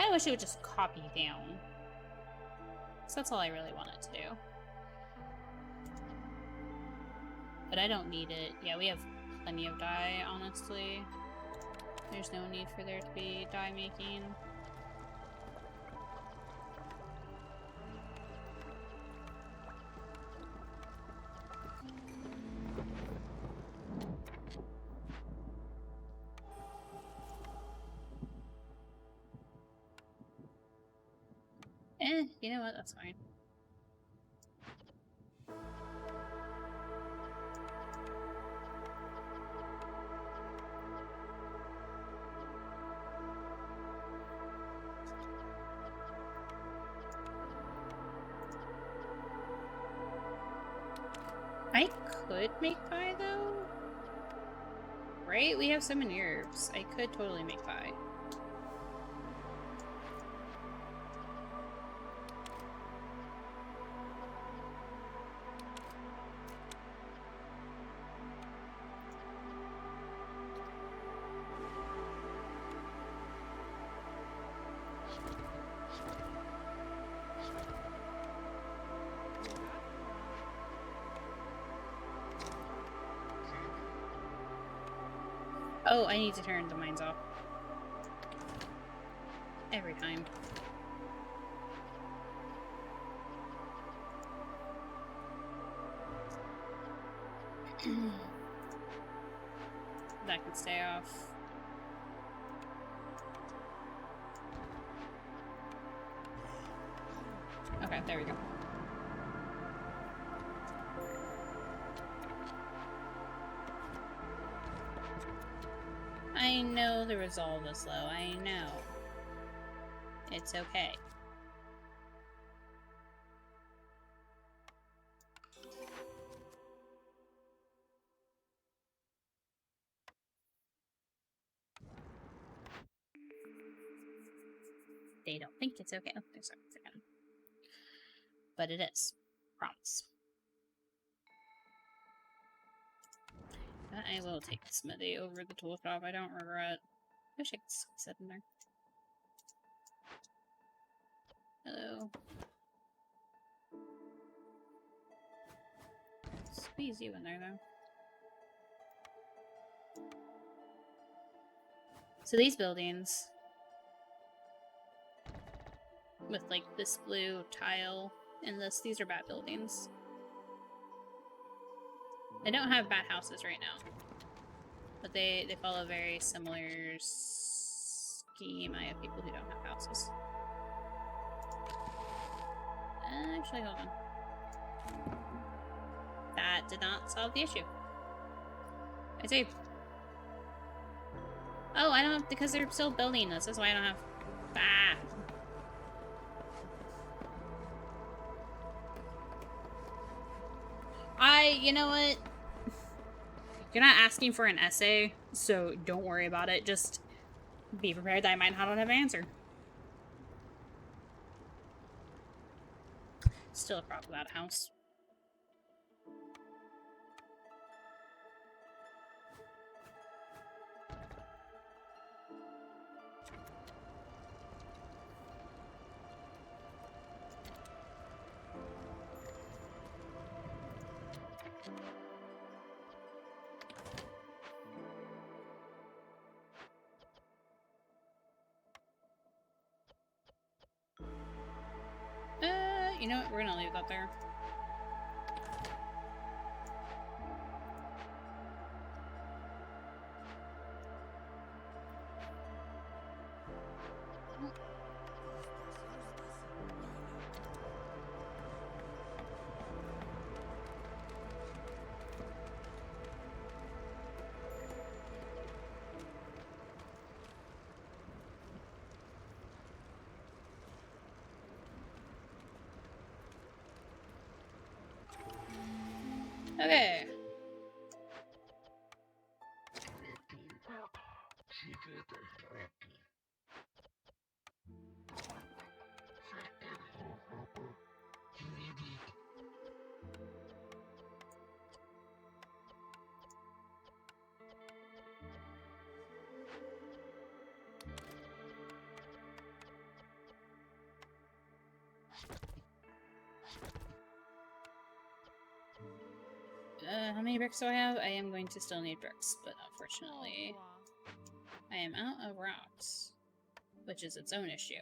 I wish it would just copy down. So that's all I really want it to do. But I don't need it. Yeah, we have plenty of dye, honestly. There's no need for there to be dye making. You know what? That's fine. I could make pie, though. Right? We have so many herbs. I could totally make pie. Oh, I need to turn the mines off. Every time. That can stay off. Okay. Okay, there we go. I know the resolve is low. I know. It's okay. They don't think it's okay. Oh, there's a second. But it is. Promise. But I will take the smithy over the tool shop. I don't regret. Wish I could sit in there. Hello. Squeeze you in there, though. So these buildings, with like this blue tile and these are bat buildings. They don't have bat houses right now, but they follow a very similar scheme. I have people who don't have houses. Actually, hold on. That did not solve the issue. I see. Oh, I don't have, because they're still building this. That's why I don't have. Ah. You know what? You're not asking for an essay, so don't worry about it. Just be prepared that I might not have an answer. Still a problem about a house. You know what? We're gonna leave that there. Okay. How many bricks do I have? I am going to still need bricks, but unfortunately, I am out of rocks, which is its own issue.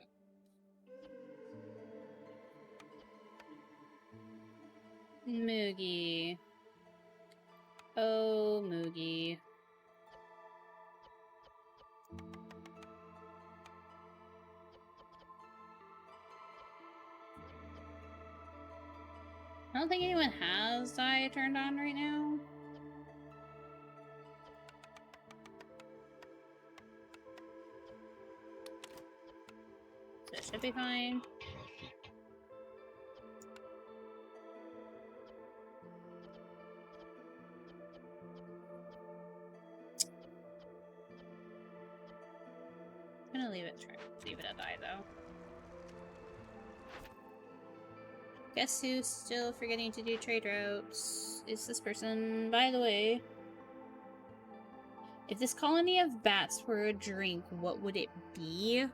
Moogie. Oh, Moogie. I don't think anyone has dye turned on right now. So it should be fine. I'm gonna leave it at dye though. Guess who's still forgetting to do trade routes? Is this person. By the way, if this colony of bats were a drink, what would it be?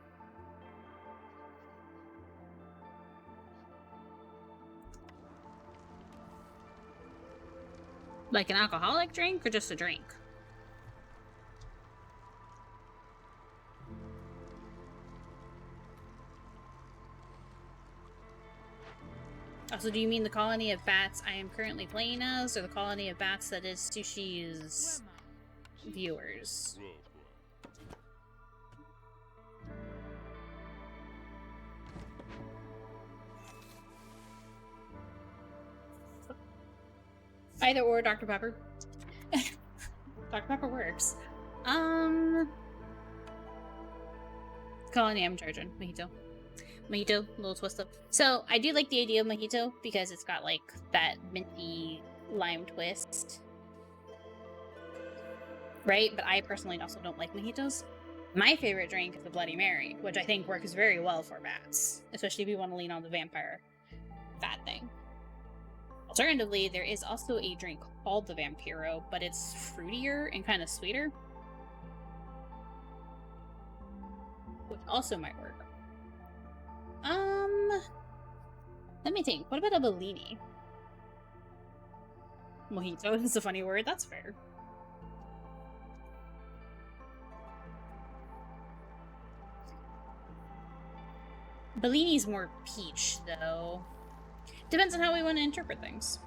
Like an alcoholic drink or just a drink? Also, do you mean the colony of bats I am currently playing as, or the colony of bats that is Sushi's viewers? Either or, Dr. Pepper. Dr. Pepper works. Colony, I'm charging. Mojito. Mojito, a little twist up. So, I do like the idea of mojito because it's got, like, that minty lime twist. Right? But I personally also don't like mojitos. My favorite drink is the Bloody Mary, which I think works very well for bats, especially if you want to lean on the vampire fat thing. Alternatively, there is also a drink called the Vampiro, but it's fruitier and kind of sweeter, which also might work. Let me think. What about a Bellini? Mojito is a funny word. That's fair. Bellini's more peach, though. Depends on how we want to interpret things.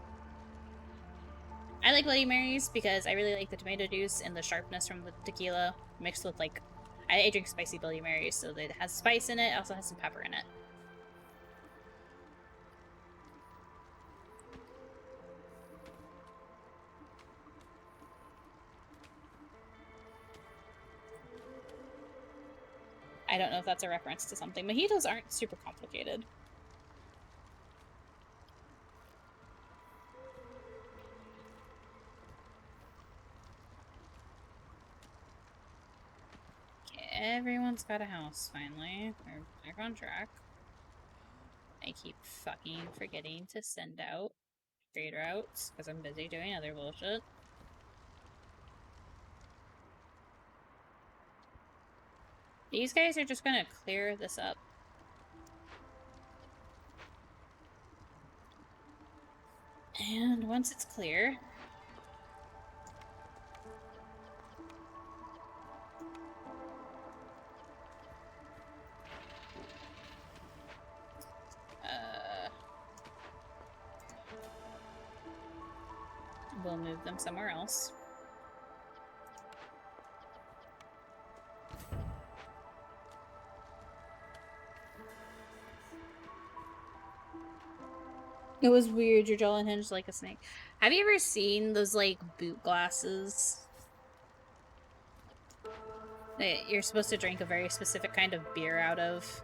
I like Bloody Marys because I really like the tomato juice and the sharpness from the tequila mixed with, like, I drink spicy Bloody Marys, so it has spice in it, also has some pepper in it. I don't know if that's a reference to something. Mojitos aren't super complicated. Okay, everyone's got a house, finally. We're back on track. I keep fucking forgetting to send out trade routes because I'm busy doing other bullshit. These guys are just gonna clear this up. And once it's clear... we'll move them somewhere else. It was weird, your jaw unhinged like a snake. Have you ever seen those, like, boot glasses? That you're supposed to drink a very specific kind of beer out of?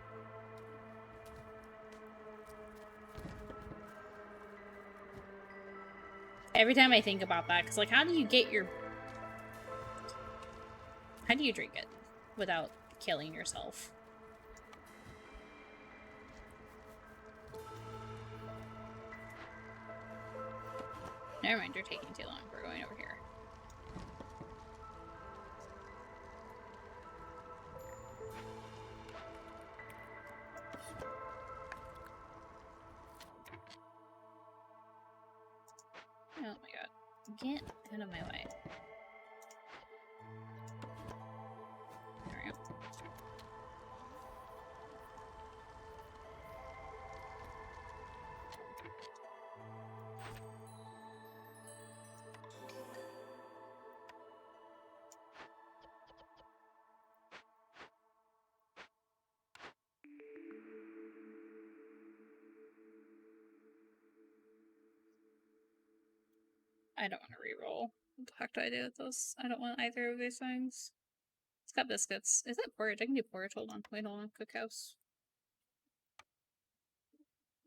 Every time I think about that, because, like, how do you get your... How do you drink it without killing yourself? Never mind, you're taking too long. We're going over here. Oh my god. Get out of my way. There we go. I don't want to reroll. What the heck do I do with those? I don't want either of these things. It's got biscuits. Is that porridge? I can do porridge. Hold on. Wait, hold on. Cookhouse.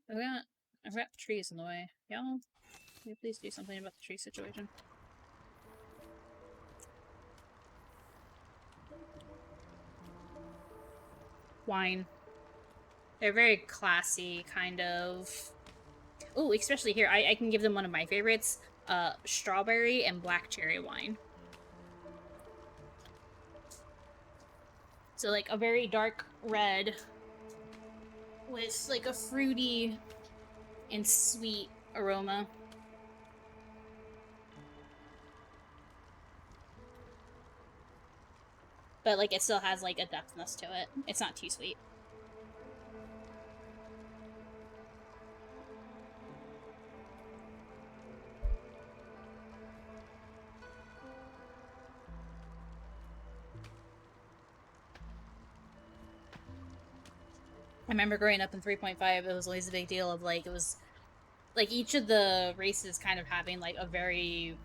I've got trees in the way. Y'all, can you please do something about the tree situation? Wine. They're very classy, kind of. Oh, especially here. I can give them one of my favorites. Strawberry and black cherry wine. So, like, a very dark red with, like, a fruity and sweet aroma. But, like, it still has, like, a depthness to it. It's not too sweet. I remember growing up in 3.5, it was always a big deal of, like, it was like each of the races kind of having like a very,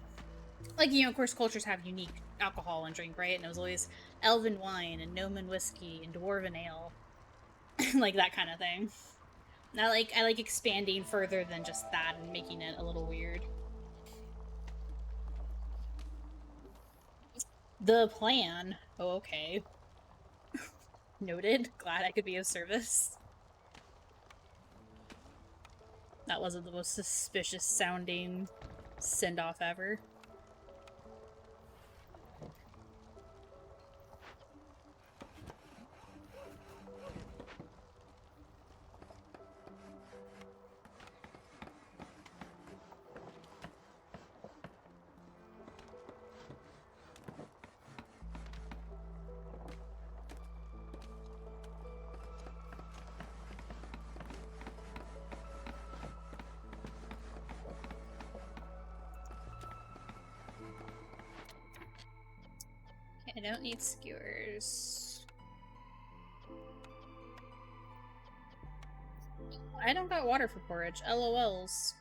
like, you know, of course cultures have unique alcohol and drink, right? And it was always elven wine and gnomon whiskey and dwarven ale, like that kind of thing. I like expanding further than just that and making it a little weird. The plan. Oh, okay. Noted. Glad I could be of service. That wasn't the most suspicious sounding send-off ever. I don't need skewers. I don't got water for porridge. LOLs.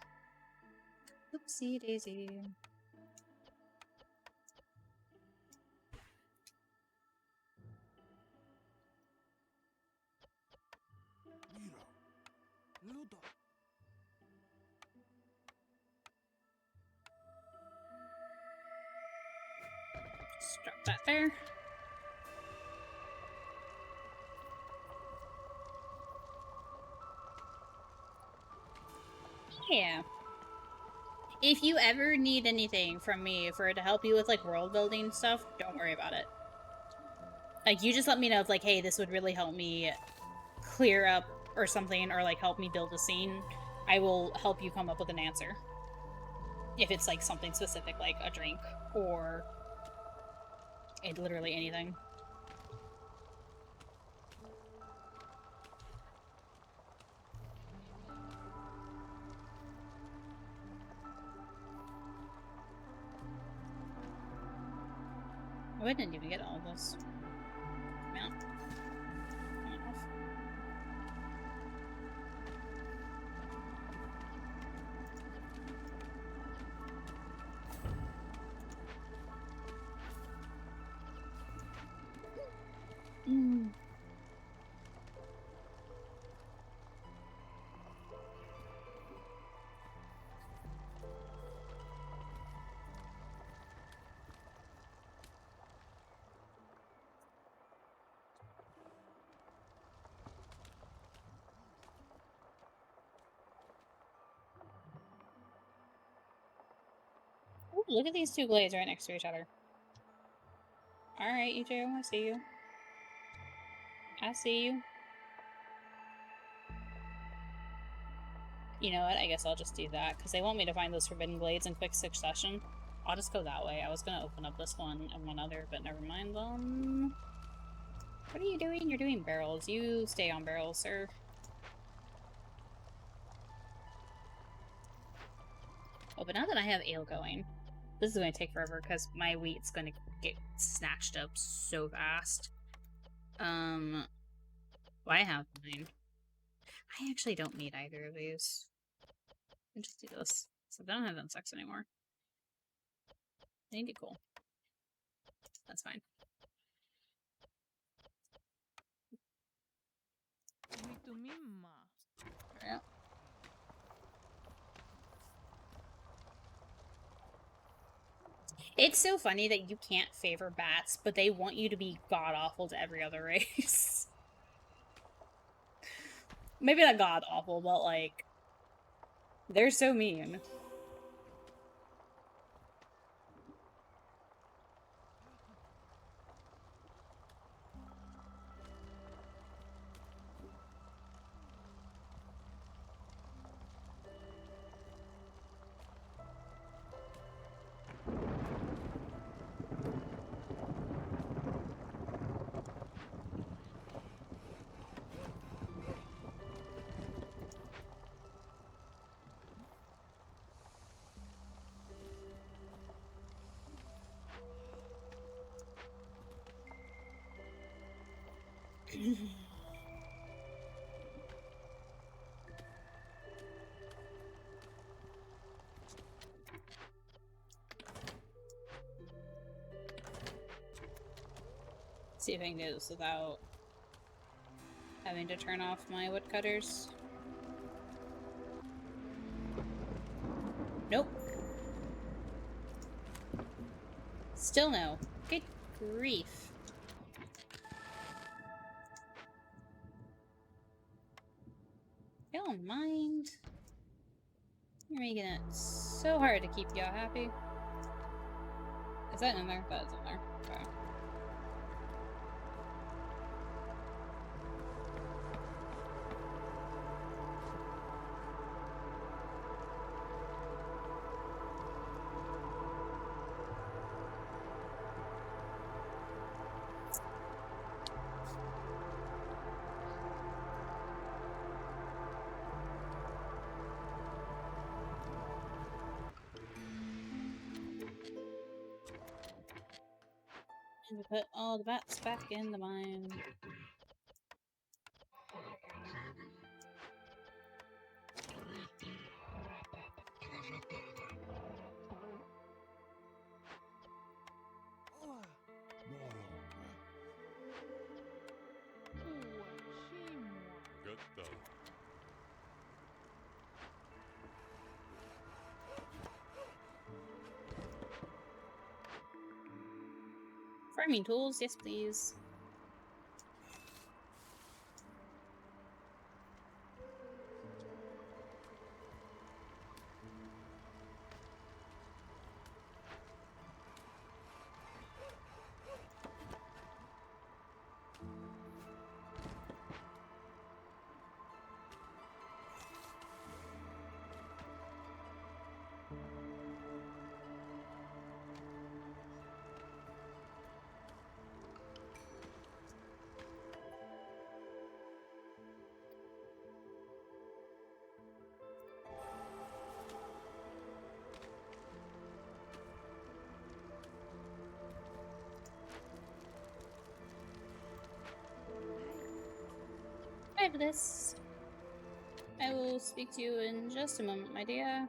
Oopsie daisy. Mira, Ludo. Just drop that there. Yeah. If you ever need anything from me for it to help you with like world building stuff, don't worry about it. Like, you just let me know if like, hey, this would really help me clear up or something, or like help me build a scene. I will help you come up with an answer. If it's like something specific, like a drink or literally anything. Oh, I didn't even get all of this. Mount. Mm. Ooh, look at these two glades right next to each other. Alright, you two. I see you. I see you. You know what? I guess I'll just do that, because they want me to find those forbidden glades in quick succession. I'll just go that way. I was gonna open up this one and one other, but never mind them. What are you doing? You're doing barrels. You stay on barrels, sir. Oh, but now that I have ale going, this is going to take forever because my wheat's going to get snatched up so fast. Well, I have mine. I actually don't need either of these. I'll just do this. So I don't have insects anymore. I need to be cool. That's fine. Muito mimma. Yeah. It's so funny that you can't favor bats, but they want you to be god-awful to every other race. Maybe not god-awful, but like, they're so mean. See if I can do this without having to turn off my woodcutters. Nope. Still no. Good grief. You don't mind. You're making it so hard to keep y'all happy. Is that in there? That is in there. Okay. And we put all the bats back in the mine. Gata. Farming tools, yes please. Fabulous. I will speak to you in just a moment, my dear.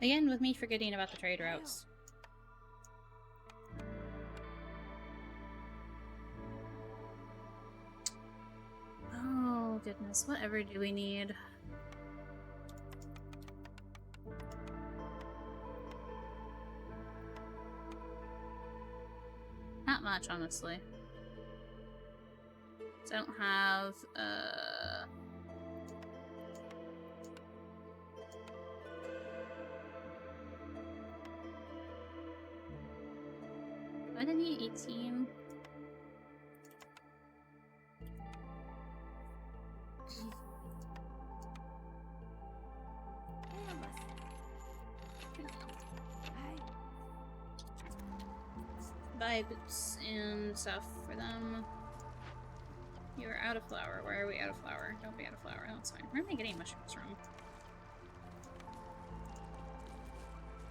Again, with me forgetting about the trade routes. Oh, goodness. Whatever do we need? Not much, honestly. Don't have, I didn't need 18. Buy boots and stuff for them. You're out of flour. Why are we out of flour? Don't be out of flour. That's fine. Where am I getting mushrooms from?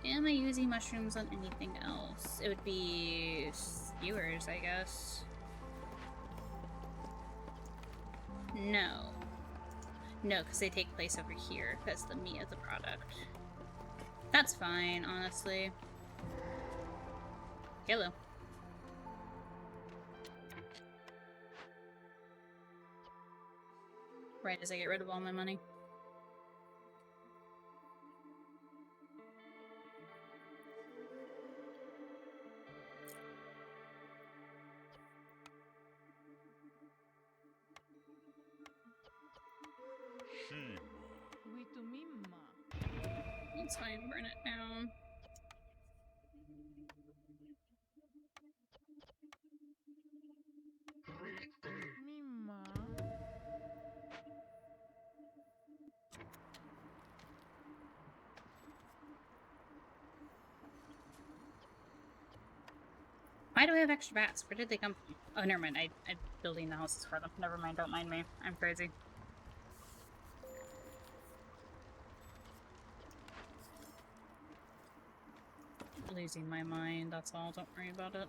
Am I using mushrooms on anything else? It would be skewers, I guess. No. No, because they take place over here. That's the meat of the product. That's fine, honestly. Hello. Right as I get rid of all my money. Shima. That's fine, burn it down. Mima. Why do I have extra bats? Where did they come from? Oh, never mind. I'm building the houses for them. Never mind. Don't mind me. I'm crazy. Losing my mind. That's all. Don't worry about it.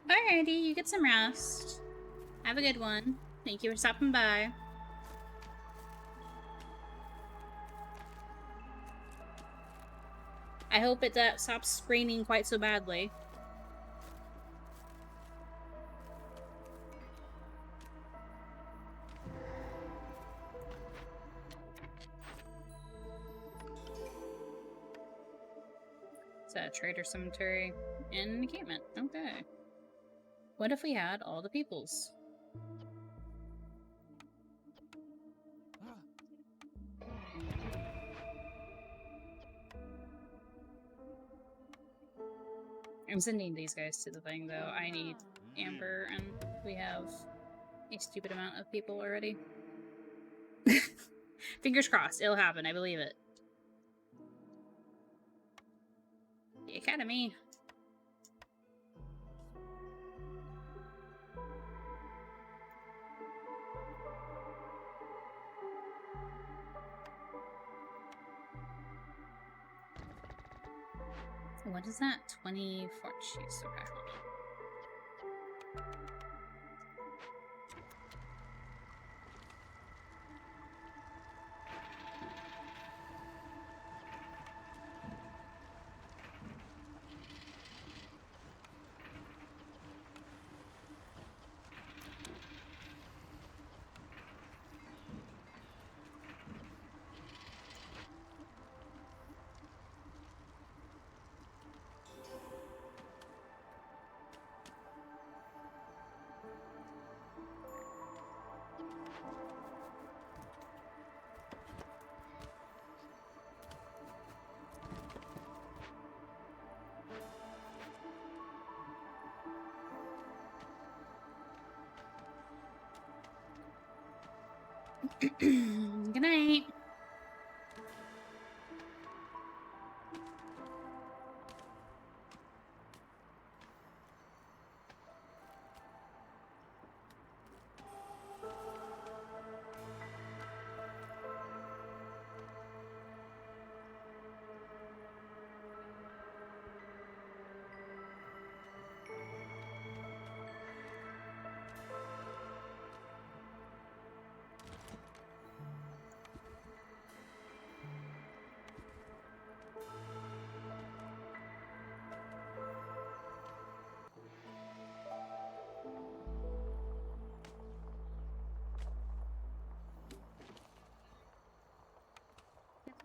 Alrighty, you get some rest. Have a good one. Thank you for stopping by. I hope it stops raining quite so badly. It's a trader cemetery and an encampment. Okay. What if we had all the peoples? I'm sending these guys to the thing, though. I need Amber, and we have a stupid amount of people already. Fingers crossed. It'll happen. I believe it. The Academy. What is that? 24 cheese. Okay, hold on. Good night.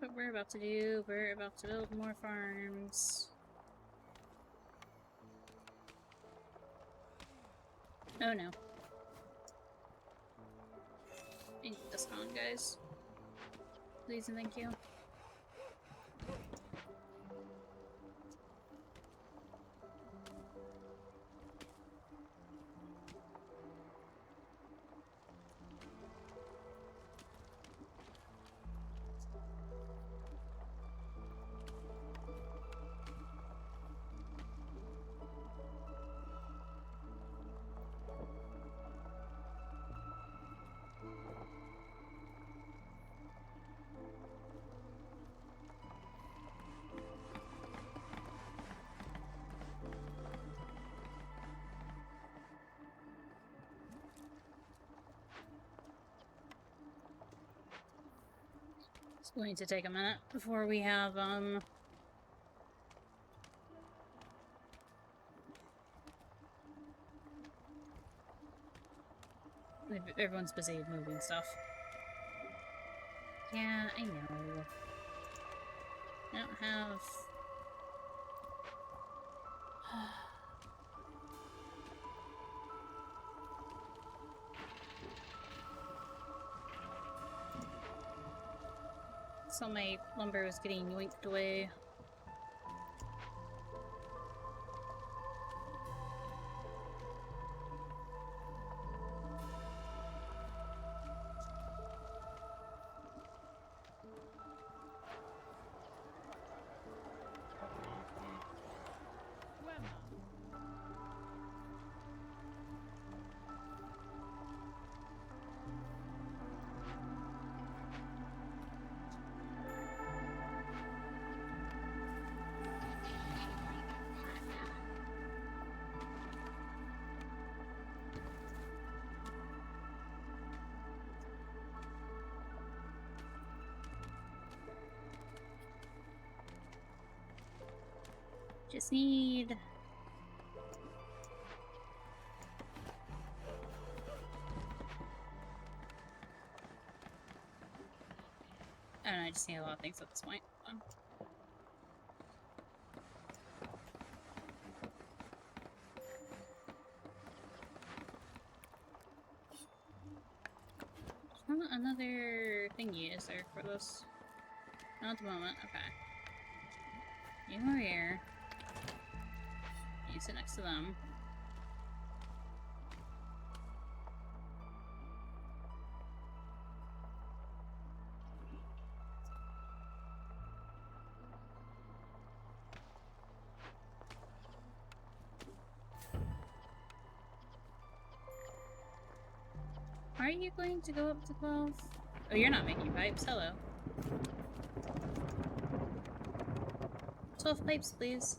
That's what we're about to do. We're about to build more farms. Oh no. I need this on, guys. Please and thank you. It's going to take a minute before we have, everyone's busy moving stuff. Yeah, I know. I don't have... So my lumber was getting yoinked away. Wema. Just need... I don't know, I just need a lot of things at this point. There's not another thingy, is there, for this? Not at the moment, okay. You are here. You sit next to them. Are you going to go up to 12? Oh, you're not making pipes. Hello. 12 pipes, please.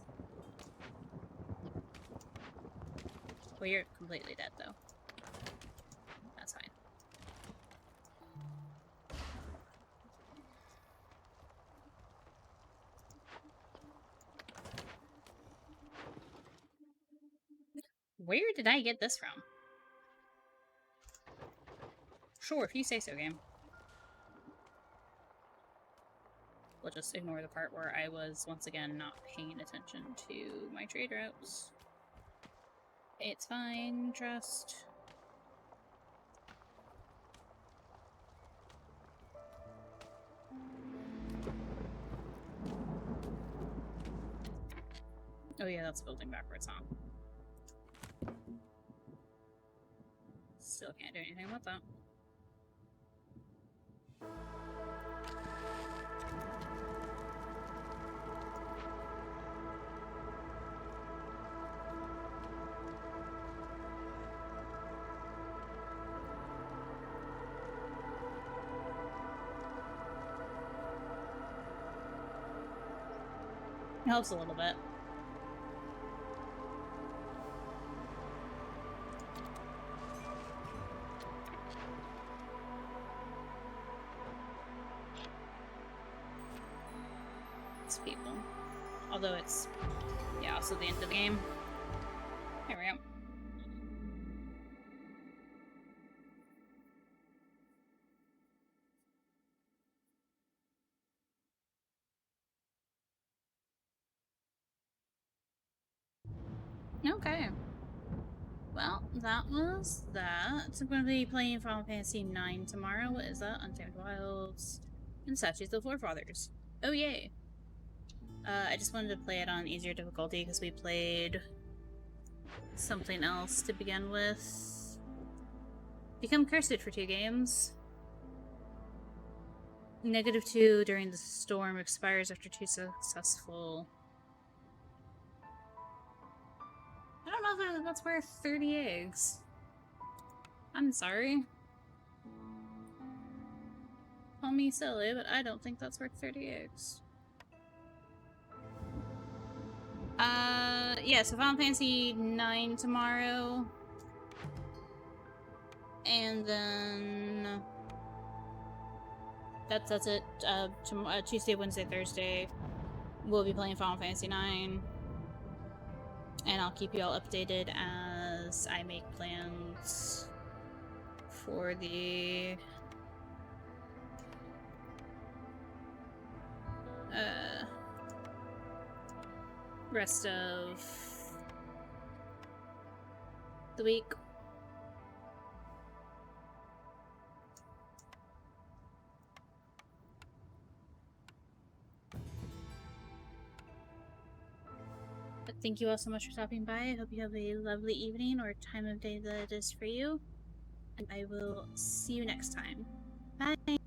Well, you're completely dead, though. That's fine. Where did I get this from? Sure, if you say so, game. We'll just ignore the part where I was, once again, not paying attention to my trade routes. It's fine, trust. Oh yeah, that's building backwards, huh? Still can't do anything about that. It helps a little bit. It's people. Although it's, yeah, also the end of the game. There we go. Okay. Well, that was that. I'm going to be playing Final Fantasy IX tomorrow. What is that? Untamed Wilds and Statues of the Forefathers. Oh, yay. I just wanted to play it on easier difficulty because we played something else to begin with. Become Cursed for 2 games. -2 during the storm expires after 2 successful... I don't know if that's worth 30 eggs. I'm sorry. Call me silly, but I don't think that's worth 30 eggs. Yeah, so Final Fantasy IX tomorrow. And then... That's it. Tuesday, Wednesday, Thursday, we'll be playing Final Fantasy IX. And I'll keep you all updated as I make plans for the rest of the week. Thank you all so much for stopping by. I hope you have a lovely evening or time of day that it is for you. And I will see you next time. Bye!